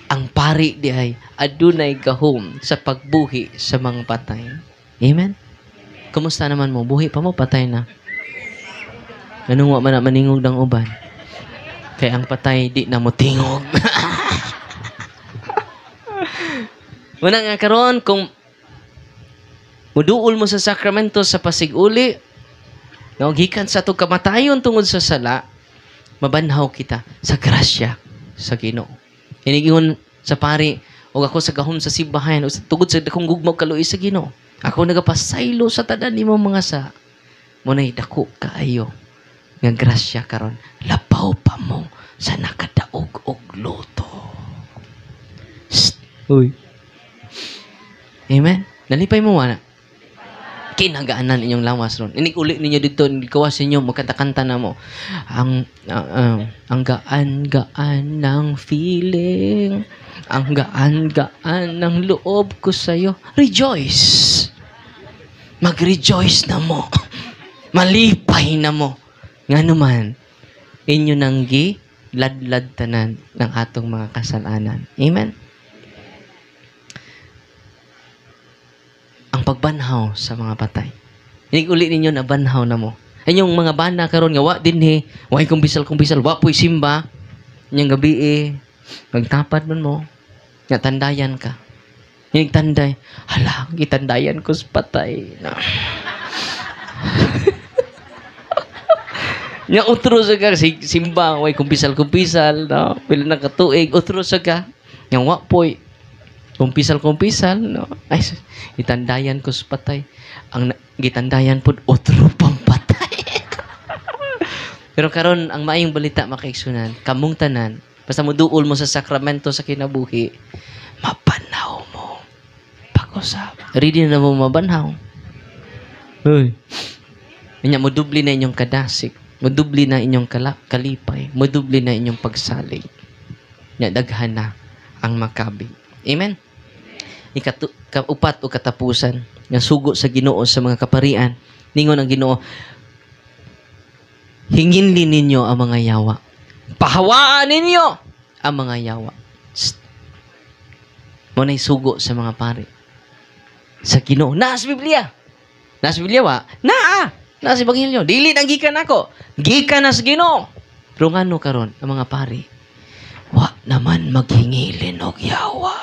Ang pari di ay adunay gahom sa pagbuhi sa mga patay. Amen. Kumusta naman mo? Buhi pa mo, patay na. Anong wa man na maningog ng uban? Kaya ang patay, di na mo tingog. Muna nga karon, kung muduol mo sa sakramento sa pasiguli, gikan sa itong kamatayon tungod sa sala, mabanhaw kita sa grasya sa Ginoo. Inigingon sa pari, o ako sa gahom sa simbahan, o tungod sa dakong gugmaw kaluoy sa Ginoo. Ako nagapasaylo sa tanan nimo mga sa. Muna'y dako kaayo nga grasya karon, lapaw pa mo sa nakadaog og luto. Uy. Amen. Nalipay mo wala. Kinagaanan inyong lawas ron. Inig-uli ninyo dito, kawas ninyo, magkanta-kanta na mo. Ang gaan-gaan ng feeling, ang gaan-gaan ng loob ko sa'yo. Rejoice. Mag-rejoice na mo. Malipay na mo. Nga naman, inyo nang ladlad tanan ng atong mga kasalanan. Amen? Ang pagbanhaw sa mga patay. Inig-uli ninyo na banhaw na mo. Inyong mga bana karon nga wa dinhi, wa kumbisal, wa po'y simba. Inyong gabi magtapad man mo, nga tandayan ka. Inig tanday, hala, gitandayan ko sa patay. No. Nya utro sa ka, simba, way kumpisal, no? Pila na katuig, utro sa ka. Nya wa po'y kumpisal, no? Ay, gitandayan ko sa patay. Ang gitandayan po, utro pang patay. Pero karon ang maayong balita makaigsunan, kamong tanan, basta mo duol mo sa sakramento sa kinabuhi, mapanaw mo. Pag-usap. Ready na mo mabanhaw. Uy. Nya mo dubli na inyong kadasik. Modubli na inyong kalipay. Modubli na inyong pagsalig. Na daghan na ang makabi. Amen? Upat o katapusan nga sugo sa Ginoo sa mga kaparian. Ningon ang Ginoo, hinginli ninyo ang mga yawa. Pahawaan ninyo ang mga yawa. Muna'y sugo sa mga pari. Sa Ginoo. Naas Biblia. Naas Biblia wa? Nasa Ebanghelyo. Dili na gikan ako. Gikan na sa Ginoo. Pero ngano karon ang mga pari? Wa naman maghingilin og yawa.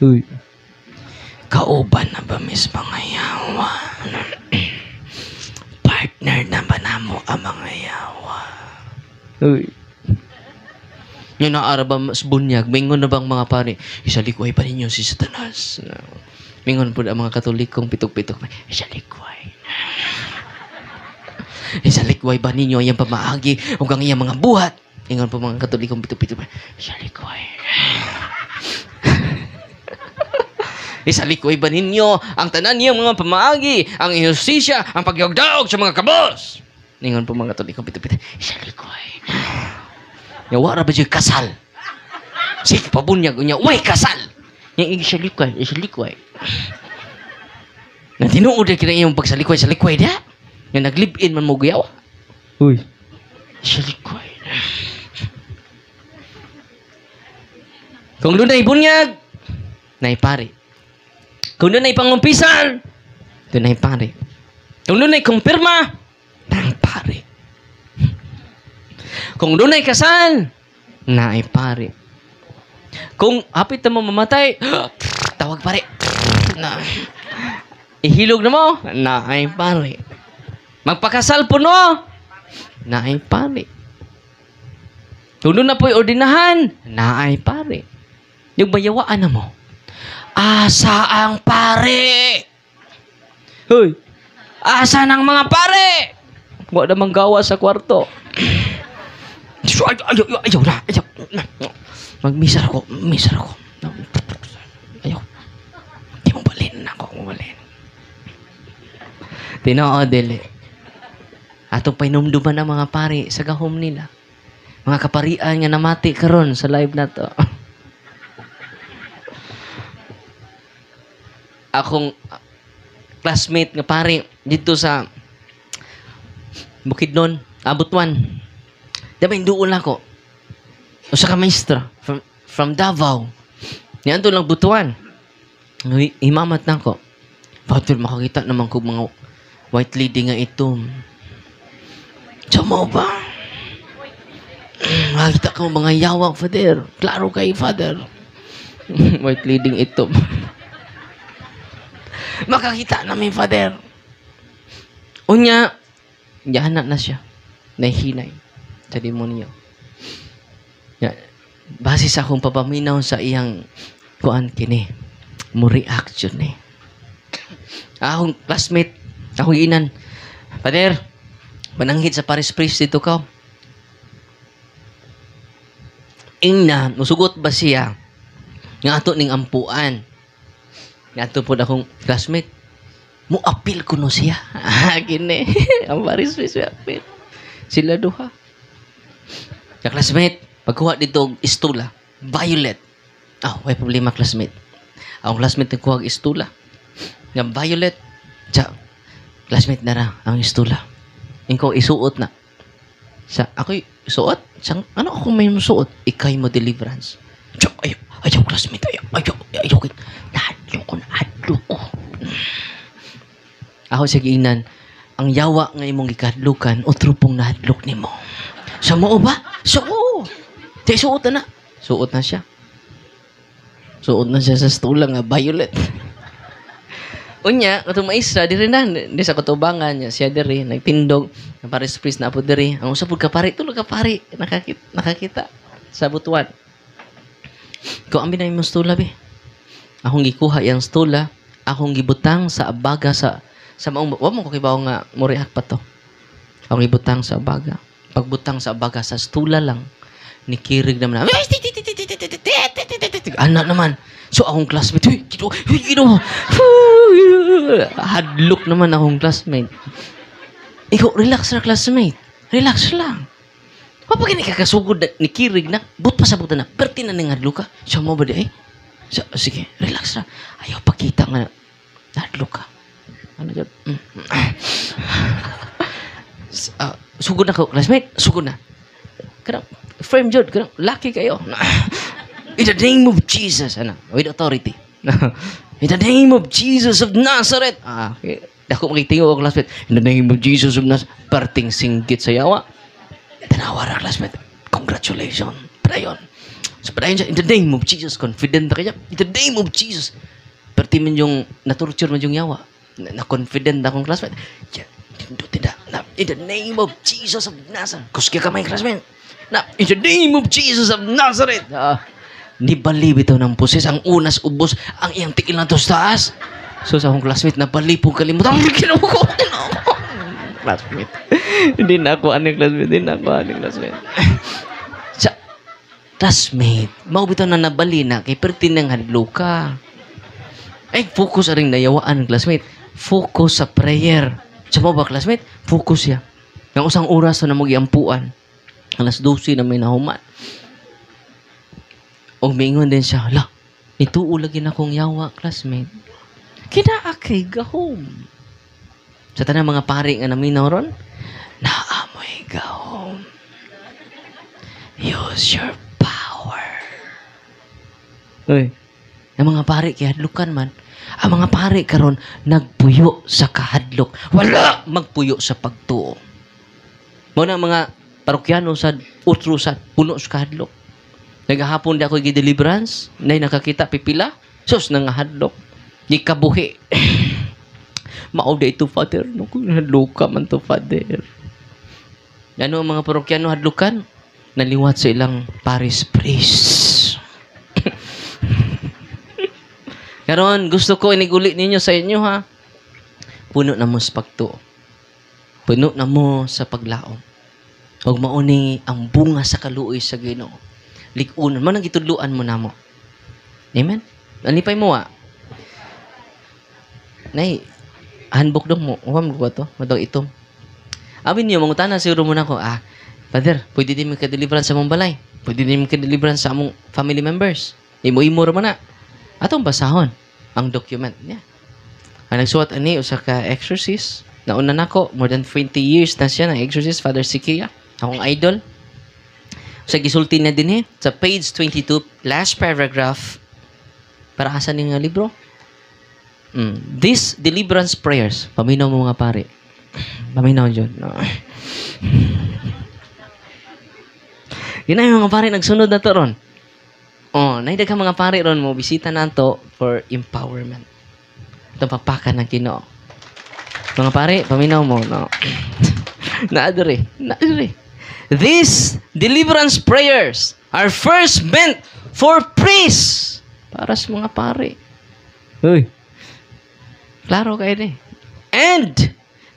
Uy. Kauban na ba mis mga yawa? Partner na ba namo ang mga yawa? Uy. Yung naara ba mas bunyag? Mingon na bang mga pari? Isalikway pa ninyo si Satanas. Mingon po ang mga Katolikong pitok-pitok. Isalikway. Isalikway ba ninyo ang pamaagi o ang iyang mga buhat? Mingon po mga Katolikong pitok-pitok. Isalikway. Isalikway ba ninyo ang tanan niyang mga pamaagi, ang justisya, ang pagyagdaog sa mga kabos? Mingon po mga Katolikong pitok-pitok. Isalikway. Yawara ba siya kasal? Sige, pabunyag niya. Uy, kasal! Yung isalikway. Na tinuod na kina yung pagsalikway dia. Yung naglibin man mo guyawa. Uy. Isalikway. Kung doon na ibunyag, naipari. Kung doon ay pangumpisan, doon ay pare. Kung doon ay kumpirma, ng pare. Kung doon ay kasal, na ay pare. Kung hapit na mo mamatay, tawag pare. Na, ihilog na mo, na ay pare. Magpakasal po no, na ay pare. Kung doon na po'y ordinahan, na ay pare. Yung bayawaan na mo, asa ang pare? Hoy, asa ng mga pare? Huwag na manggawa sa kwarto. Ayaw na. Magmisar ako. Ayaw. Di mo balin ako. Tinoo, dili. Atong painumduman ang mga pare sa gahom nila. Mga kaparian nga namati karon sa live na to. Akong classmate nga pare dito sa Bukidnon, Abutuan. Diba induol ako. Usa ka maestra from Davao. Niyan to lang Butuan. Imamat na ako. Father, makakita naman ko mga white lady nga itom. Sama ba? Makakita ko mga yawang, Father. Klaro kay Father. White lady itom. Makakita namin, Father. Unya, yahanak na siya. Nahihinay sa demonyo. Base sa akong papaminaw sa iyang kuan kini. Mo reaction ni. Akong classmate, akong inan. Father, mananghid sa Paris Priest dito ka. Ingna, musugot ba siya? Nga ato ning ampuan. Nga ato po akong classmate. Mo appeal ko no siya. Gini. Ang Paris Priest mo appeal. Sila duha. Ka classmate, pagkuha dito istula, violet. May problema classmate. Ang classmate nagkuha istula. Nga violet. Classmate na ra ang istula. Ikaw isuot na. Ako'y suot? Ano ako may suot? Ikay mo deliverance. Ayaw classmate. Ayaw. Nahadlo ko. Ako sa giinan, ang yawa nga imong gikadlukan, otro pong nahadlok nimo. Sa mo ba? Suot. Suot na. Suot na siya. Suot na siya sa stula nga violet. Unya, katong maestra, diri na, di sa katubangan niya, siya diri, nagtindog, ng Paris Priest na po diri. Ang usap po kapari, tulog kapari, nakakita sa Butuan. Kung amin na yung stula, be. Akong gikuha yung stula, akong gibutang sa abaga sa maong, wala mo ko kibaw nga, muriak pa to. Akong gibutang sa abaga. Pagbutang sa abaga, sa stula lang, nikirig naman na, anak naman. So, akong classmate, hadlok naman akong classmate. Ikaw, relax na classmate. Relax lang. Kapag kakasugod na, nikirig na, but pa sa buta na, perti na hadlok ka. So, mo ba di ay? So, sige, relax na. Ayaw pakita nga, hadlok ka. Ano dyan? Sugod na ko, classmate. Sugod na. Karang, frame jud, karang, lucky kayo. In the name of Jesus, with authority. In the name of Jesus of Nazareth. Okay. Dako makitingo ko, classmate. In the name of Jesus of Nazareth. Parting singgit sa yawa. Tanawa ra, classmate. Congratulations. Padayon. So, padayon siya. In the name of Jesus. Confident na kanya. In the name of Jesus. Parti man yung na-torture man yung yawa. Na-confident na akong classmate. Tidak. In the name of Jesus of Nazareth. Kuski ka may classmate. In the name of Jesus of Nazareth. Nibali bitaw ng pusis. Ang unas ubos. Ang iyang tikil na to sa taas. So sa akong classmate, nabali pong kalimutan. Ang ginawa ko. Classmate. Hindi na ako aning classmate. Sa classmate, mau bitaw na nabali na. Kay perti ng hadlo ka. Ay, focus aring nayawaan ng classmate. Focus sa prayer. Sa mo ba, classmate? Focus ya. Ng usang oras na mag-iampuan. Alas 12 na may nahuman. O mingon din siya, hala, ituo lagi na akong yawa, classmate. Kinaakay gahom. Sa tanang mga pari nga naminaw ron, naamoy gahom. Use your power. Uy, Ang mga pari kay hadlukan man. Ang mga pari karon nagpuyo sa kahadlok. Wala magpuyo sa pagtuo. Mao na mga parokyano sa utrusan puno sa kahadlok. Nagahapon di ako gi-deliverance, nay nakakita pipila, sus nangahadlok. Di kabuhi. Mao day to Father, no hadluka man to Father. Ano ang mga parokyano hadlukan? Naliwat sa ilang parish priest. Karon gusto ko iniguli ninyo sa inyo ha. Puno na mo sa pagtuo. Puno na mo sa paglaom. Huwag mauni ang bunga sa kaluoy sa Ginoo. Likunon man ang gitudluan mo namo. Amen. Anipay mo Nay, handbook dong mo. Uwam ko to. Madog itom. Abin niyo mangutana siguro muna ko. Father, pwede din mo ka-deliverance sa mong balay. Pwede din mo ka-deliverance sa among family members. Imo-imo ra na. Atong basahon ang document niya. Ang nagsuwat ani usa ka exorcist. Nauna nako more than 20 years na siya ng exorcist, Father Sikia. Akong idol. Sa gisulti na din sa page 22, last paragraph. Para asa ni nga libro? These deliverance prayers, paminaw mo mga pare. Paminaw dyan. No. Yun na yung mga pare, nagsunod na to ron. Naidag ka mga pare ron mo, bisita na to for empowerment. Itong papakan ng Ginoo. Mga pare, paminaw mo. No. Naadari. These deliverance prayers are first meant for priests. Para sa mga pare. Uy. Klaro kayo ni. And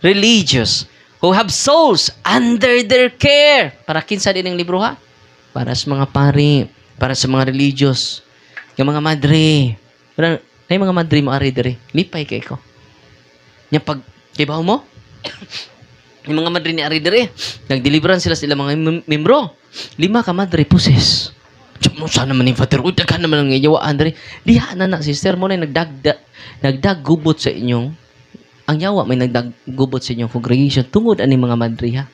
religious who have souls under their care. Para kinsa din ang libro ha? Para sa mga pari, para sa mga religious, yung mga madre. Pero na mga madre mo ari diri. Lipay kay ko. Nya pag kibaw mo? Yung mga madre ni ari diri, nagdeliveran sila mga membro. 5 ka madre puses. Sana naman yung Father, daghan naman ang iyawaan diri. Diha na sister mo na nagdaggubot sa inyong ang yawa may nagdaggubot sa inyong congregation tungod ani mga madre ha.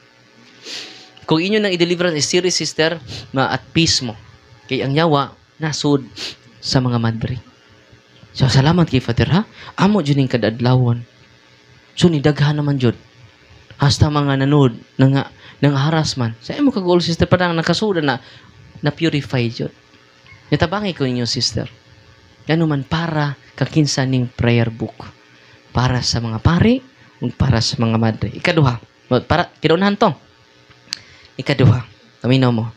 Kung inyo nang i-deliverance is serious sister, at peace mo. Kay ang yawa nasud sa mga madre. So salamat kay Father ha. Amo jud ning kadadlawon. So ni daghan naman jud. Hasta mga nanood nang harassment. Sa imo ka goal sister padang nakasuda na purify jud. Nitabangi ko ninyo sister. Ano man para kakinsa ning prayer book. Para sa mga pari ug para sa mga madre. Ikaduha. Para kinaunahan to. Ikaduha. Taminaw mo.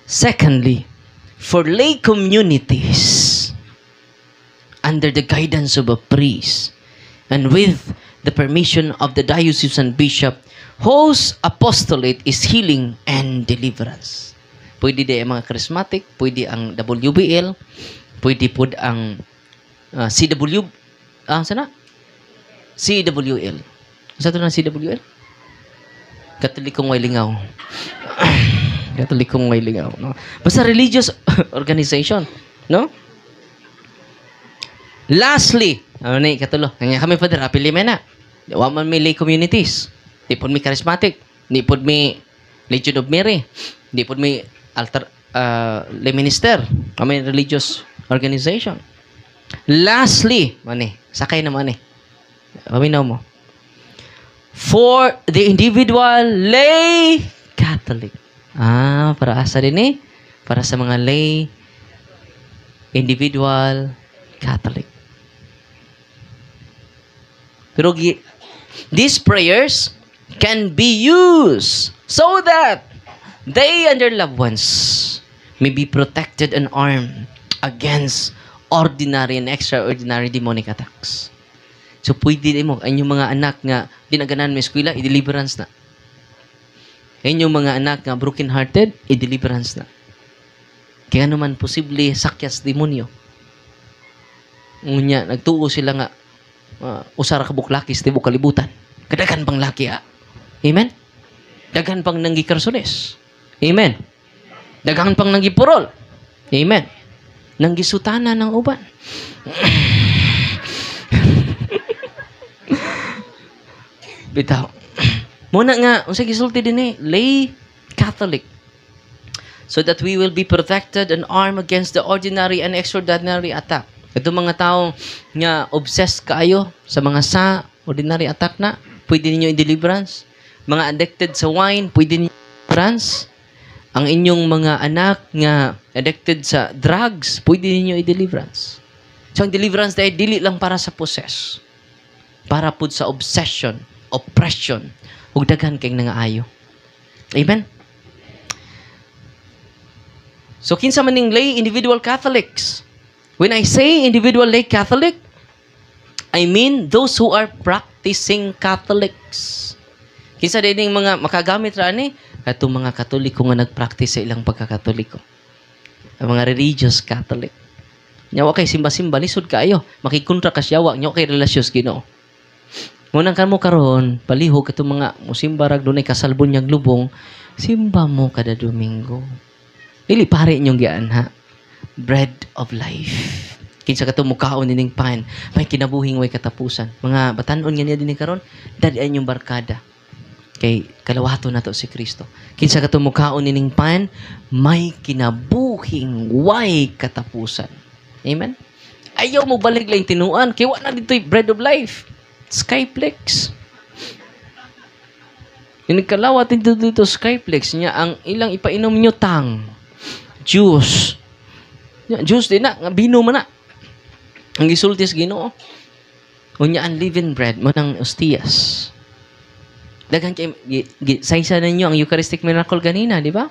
Secondly, for lay communities under the guidance of a priest and with the permission of the diocesan bishop whose apostolate is healing and deliverance. Pwede din ang mga charismatic, pwede ang WBL, pwede po ang sana? CWL. Sa ito na CWL? Katolikong may lingaw. Katolikong may lingaw. No? Basta religious organization. No? Lastly, katulo. Kanya kami Father, apili na. Wa man may lay communities. Di po may charismatic. Di po may Legion of Mary. Di po may lay minister. May religious organization. Lastly, sakay naman paminaw mo. For the individual lay Catholic. Para asa din para sa mga lay individual Catholic. Pero these prayers can be used so that they and their loved ones may be protected and armed against ordinary and extraordinary demonic attacks. So, pwede mo, ang inyong mga anak nga dinaganan mo eskwela, i-deliverance na. Ang inyong mga anak nga broken-hearted, i-deliverance na. Kaya naman posible sakyas demonyo. Ngunya, nagtuo sila nga usara ka buklakis, tibo kalibutan. Kadagan pang laki Amen? Dagan pang nanggi karsones. Amen? Dagan pang nanggi purol. Amen? Nanggi sutana ng uban. Bitaw. Muna nga, unsa gisulti din lay Catholic. so that we will be protected and armed against the ordinary and extraordinary attack. Ito mga tao nga obsessed kayo sa mga ordinary attack na, pwede ninyo i-deliverance. Mga addicted sa wine, pwede ninyo i-deliverance. Ang inyong mga anak nga addicted sa drugs, pwede ninyo i-deliverance. So, ang deliverance dahil dili lang para sa possess. Para po sa obsession, oppression, ug daghan kay nangaayo. Amen? So, kinsa man ning lay individual Catholics. When I say individual lay Catholic, I mean those who are practicing Catholics. Kinsa din mga makagamit ra ni katong mga Katoliko nga nagpractice sa ilang pagkakatoliko. Ang mga religious Catholic. Nyawa kay simba-simba lisod kaayo, makikontra ka siyawa nyo kay relasyon Ginoo. Munang kamo karon palihog katong mga musimba rag dunay kasalbon yang lubong, simba mo kada Domingo. Dili pare inyong gianha. Bread of life. Kinsa katong mukaon nining pan, may kinabuhing way katapusan. Mga batan-on nga niya dinhi karon, dad ay inyong barkada. Kay kalawato nato si Kristo. Kinsa katong mukaon nining pan, may kinabuhing way katapusan. Amen. Ayaw mo balik lang tinuan, kay wa na dito'y bread of life. Skyplex. Yung kalawat dito Skyplex niya, ang ilang ipainom nyo tang, juice. Juice din na, bino man na. Ang gisultis Ginoo. Unya ang living bread mo ng ostias. Daghan kay saysa ninyo ang Eucharistic miracle ganina, di ba?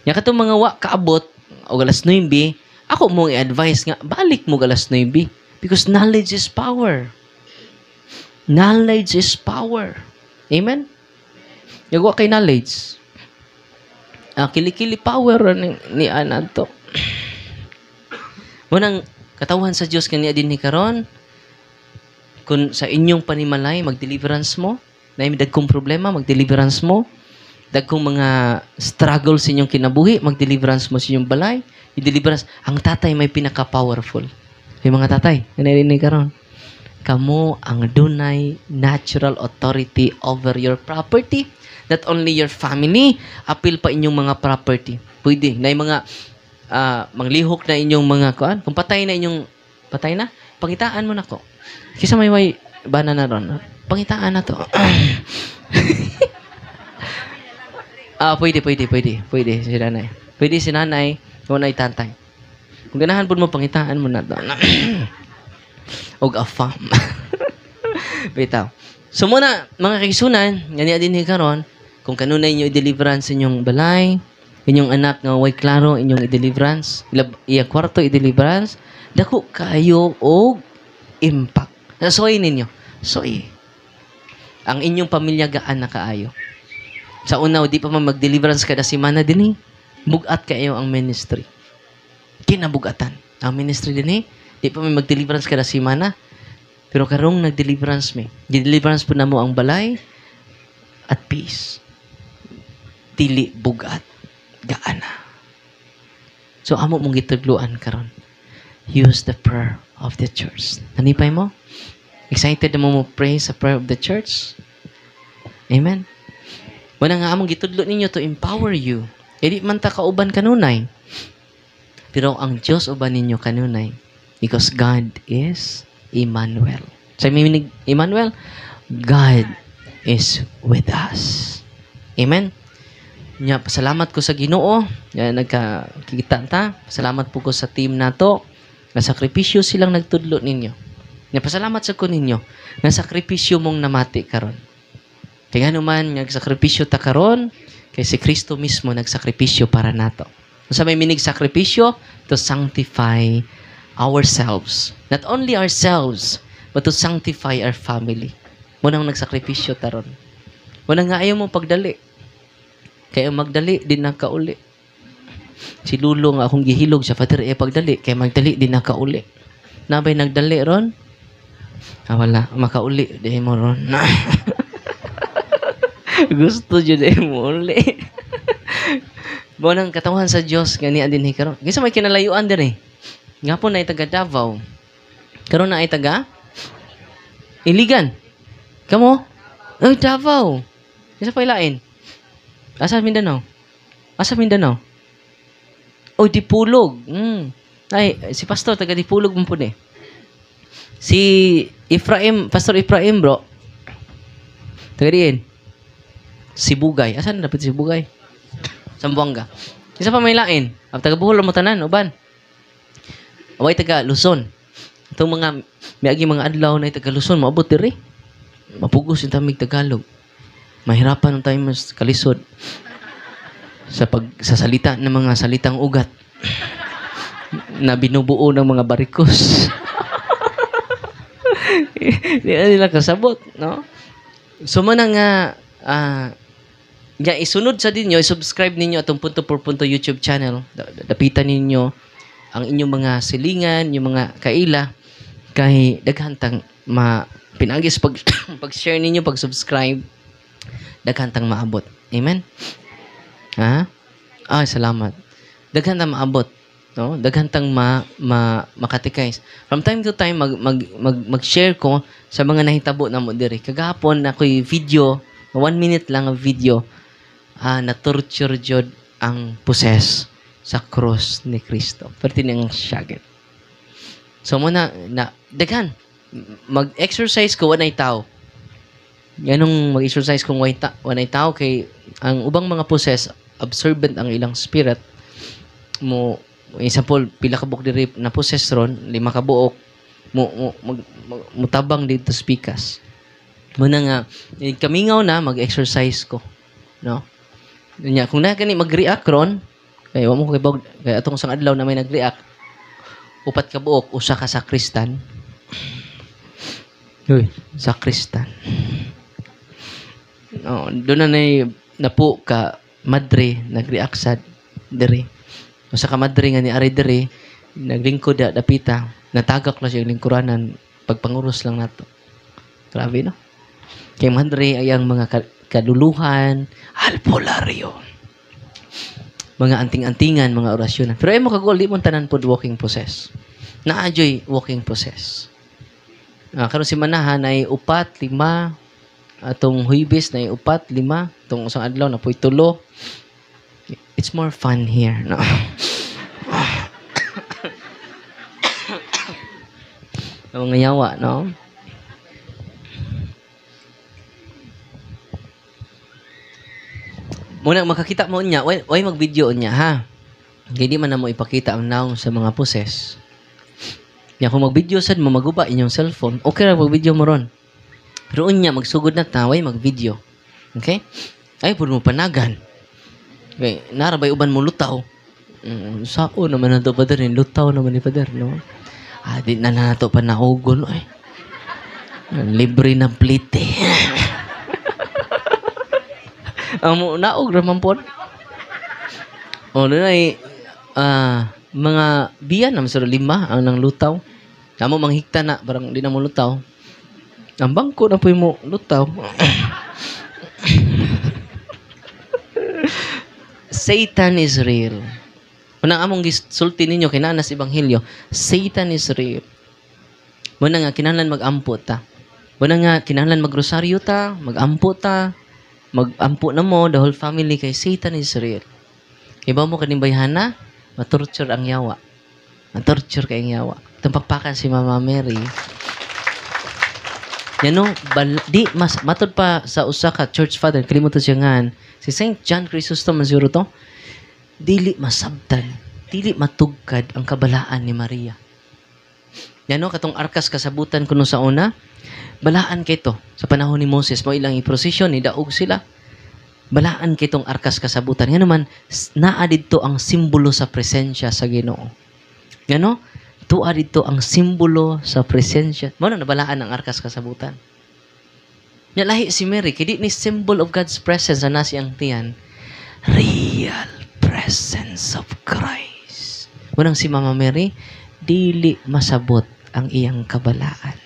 Nya katong mga wa kaabot o alas 9, ako mo i-advise nga balik mo alas 9 because knowledge is power. Knowledge is power. Amen. Yagwa kay knowledge. Kilikili power ni anato. Munang katawan sa Dios kaniya din ni karon kung sa inyong panimalay mag-deliverance mo, na may dagkong problema, mag-deliverance mo, dagkong mga struggle sa inyong kinabuhi, mag-deliverance mo sa inyong balay, i-deliverance. Ang tatay may pinaka-powerful. Yung mga tatay, nanirinig karon. Kamo ang dunay natural authority over your property. Not only your family, apil pa inyong mga property. Pwede. Na yung mga manglihok na inyong mga kuan. Kung patay na, pangitaan mo na ko. Kisa may bana na ron. Pangitaan na to. Pwede si nanay. Pwede si nanay, kung na itantay. Kung ganahan po mo, pangitaan mo na to. Og afam. Bitaw. So muna, mga kaisunan, ganyan din karon kung kanunay inyo i-deliverance inyong balay, inyong anak nga way klaro, inyong i-deliverance, iya kwarto i-deliverance, dako kayo og impact. Soy ninyo. Soy. Ang inyong pamilya gaan na kaayo. Sa una, di pa man mag-deliverance kada semana din bugat kayo ang ministry. Kinabugatan. Ang ministry din di pa man mag-deliverance kada semana. Pero karong nag-deliverance me. Di-deliverance po na mo ang balay at peace. Dili bugat. Gaana. So, amo mong gitudluan karon. Use the prayer of the church. Nanipay mo? Excited na mo pray sa prayer of the church? Amen? Wala nga among gitudlo ninyo to empower you. Hindi man ta kauban kanunay. Pero ang Diyos uban ninyo kanunay. Because God is Emmanuel. So, may Emmanuel, God is with us. Amen? Nya, pasalamat ko sa Ginoo. Nagkakita ta. Pasalamat po ko sa team nato. Nasakripisyo silang nagtudlo ninyo. Nya, pasalamat sa ko ninyo. Nasakripisyo mong namati karon. Kaya naman, nagsakripisyo ta karon, kay si Kristo mismo nagsakripisyo para nato. Sa may minig sakripisyo, to sanctify ourselves. Not only ourselves, but to sanctify our family. Munang nagsakripisyo taron. Munang nga ayaw mo pagdali. Kaya magdali, din nakauli. Si Lulo nga akong gihilog sa Father pagdali, kaya magdali, din nakauli. Nabay nagdali ron? Wala, makauli, di mo ron. Gusto dyan di mo uli. Bunang katawan sa Diyos, gani adin karon. Kasi may kinalayuan din Nga po na ay taga Davao. Karon na ay taga Iligan. Kamo? Ay, Davao. Kasi pa ilain. Asa Mindanao? Oh, Dipulog. Ay, si Pastor, taga Dipulog mo po eh. Si Ephraim, Pastor Ephraim, bro. Taga diin. Si Bugay. Asan dapat si Bugay? Sambuanga. Isa pa may lain. Ang taga Bohol mo tanan, uban. Away taga Luzon. Itong mga may agi mga adlaw na taga Luzon, maabot diri. Mapugos yung tamig Tagalog. Mahirapan ng tayo mas kalisod sa salita ng mga salitang ugat na binubuo ng mga barikos. Hindi na nila kasabot, no? So, man nga, isunod sa dinyo, i-subscribe ninyo atong Punto por Punto YouTube channel. Dapitan ninyo ang inyong mga silingan, yung mga kaila, kay daghantang pinagis pag-share ninyo, pag-subscribe, daghantang maabot. Amen? Ha? Salamat. Daghantang maabot. No? Daghantang makatikais. From time to time, mag-share ko sa mga nahitabo na mo diri. Kagahapon, ako'y video, 1 minute lang ang video, na-torture jud ang possess sa cross ni Kristo. Perti niyang syagit. So, muna, daghan, mag-exercise ko, wanay tao. Yanong mag-exercise kung wanay tao, kay ang ubang mga possess, observant ang ilang spirit, example, pila ka buok diri na possess ron, 5 ka buok, mutabang dito spikas. Muna nga, kamingaw na, mag-exercise ko. No? Kung na gani mag-react ron, kaya wamo ko kaya atong sang adlaw na may nag-react, 4 ka buok, usa ka sakristan. Uy, sakristan. No, doon na napo ka madre, nag-react sad diri. Usa ka madre nga ni ari diri, naglingkod dapita, natagak na siya lingkuranan, pagpanguros lang nato. Grabe no? Kay madre ay ang mga kaduluhan, albularyo. Mga anting-antingan, mga orasyon. Pero ay mo kagol, di mo tanan po walking possess. Na-enjoy walking possess. Karon si Manahan ay 4, 5, atong Huibis na 4, 5, atong usang adlaw na po'y 3. It's more fun here, no? Ang mga yawa, no? Muna, makakita mo niya, way mag-video niya, ha? Hindi man na mo ipakita ang naong sa mga possess. Kaya kung mag-video sad mo, maguba inyong cellphone, okay ra mag-video mo ron. Pero unya, magsugod na taway, mag-video. Okay? Ay, puro mo panagan. Okay, narabay uban mo lutaw. Sao naman na ito, Pader? Lutaw naman ni Pader, no? Di na nato pa naugol, ay. Libre na plite. Ang naog naman po. Doon ay, mga biyan naman sa 5 ang nang lutaw. Kamo manghikta na, parang di na mo lutaw. Ang bangko na po mo lutaw. Satan is real. Unang among gisulti ninyo kinanas ebanghelyo, Satan is real. Muna nga kinahanglan mag-ampo ta. Muna nga kinahanglan magrosaryo ta, mag-ampo ta. Mag-ampo na mo the whole family kay Satan is real. Iba mo kaning bayhana, matorture ang yawa. Matorture kay ang yawa. Tumpakpakan si Mama Mary. Yan no, di mas matod pa sa usa ka church father, kalimutan siya nga, si Saint John Chrysostom Mazuro to, dili masabtan, dili matugkad ang kabalaan ni Maria. Yan no, katong arkas kasabutan kuno sa una, balaan kay to sa panahon ni Moses, mo ilang i-prosesyon, idaog sila. Balaan kay tong arkas kasabutan. Nga naman, naa dito ang simbolo sa presensya sa Ginoo. Yan no, tuwa dito ang simbolo sa presensya. Mano nabalaan ang arkas kasabutan. Nya lahi si Mary, kay di ni symbol of God's presence na nasi ang tiyan. Real presence of Christ. Munang si Mama Mary, dili masabot ang iyang kabalaan.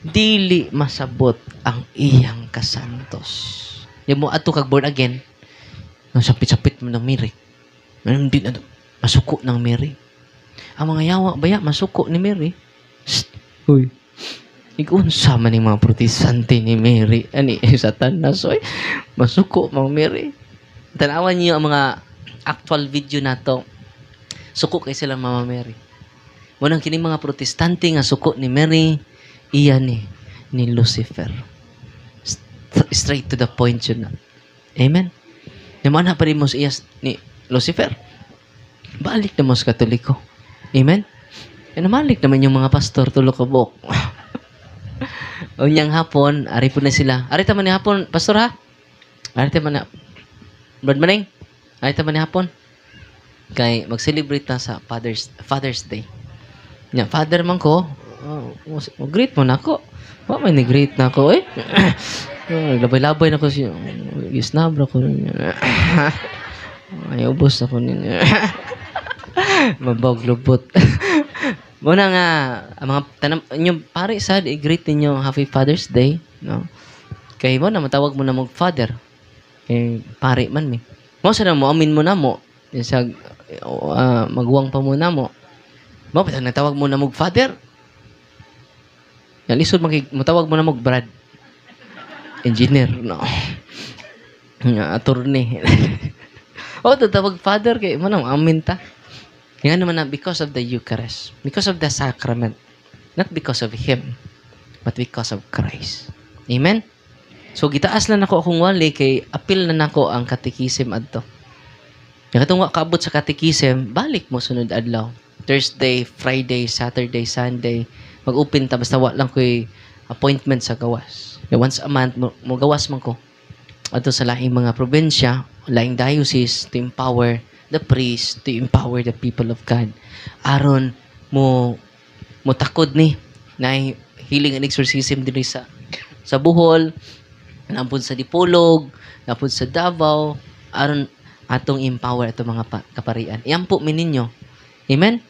Dili masabot ang iyang kasantos. Yung mo ato kag born again, sapit-sapit mo ng Mary. Hindi na masuko ng Mary. Ang mga yawa, baya, masuko ni Mary. Uy, ikunsa man yung mga protestante ni Mary. Ani, Satanas, oy. Masuko, mga Mary. Tanawan niyo ang mga actual video na to. Suko kay sila Mama Mary. Munang kining mga protestante nga suko ni Mary, iya ni Lucifer. Straight to the point yun na. Amen? Naman na pa rin mo iya ni Lucifer. Balik na mo sa Katoliko. Amen? E namalik naman yung mga pastor tulo ka buok. Unyang hapon, ari po na sila. Ari taman ni hapon, pastor ha? Ari taman na, Brad Maning? Ari taman ni hapon? Kay mag-celebrate na sa Father's Day. Nya, father man ko, greet mo na ako. May ni-greet na ako eh. Labay-labay na ko siya. Gisnabra ko rin. Ay, ubos ako niya. Mabog lubot. Muna nga, mga tanam, yung pare sad, i-greet ninyo Happy Father's Day. No? Kaya mo na, matawag mo na mag-father. Kaya pare man mi. Mo sa na mo, amin mo na mo. Sa, magwang pa muna mo. Mo, natawag mo na mag-father. Lisod, matawag mo na mag-Brad. Engineer, no. Attorney. Tatawag father, kaya mo na, amin ta. Kaya naman na, because of the Eucharist, because of the sacrament, not because of Him, but because of Christ. Amen? So, gitaas lang ako akong wali, kay apil na nako ang katekism adto. Kaya katong kaabot sa katekism, balik mo sunod adlaw. Thursday, Friday, Saturday, Sunday, mag-open ta, basta lang ko'y appointment sa gawas. Once a month, mo gawas man ko. Ato sa laing mga probinsya, laing diocese, to empower the priest, to empower the people of God. Aron mo takod ni na healing and exorcism din sa Bohol, napun sa Dipolog, napun sa Davao, aron atong empower ato mga kaparian. Iyan po mininyo. Amen?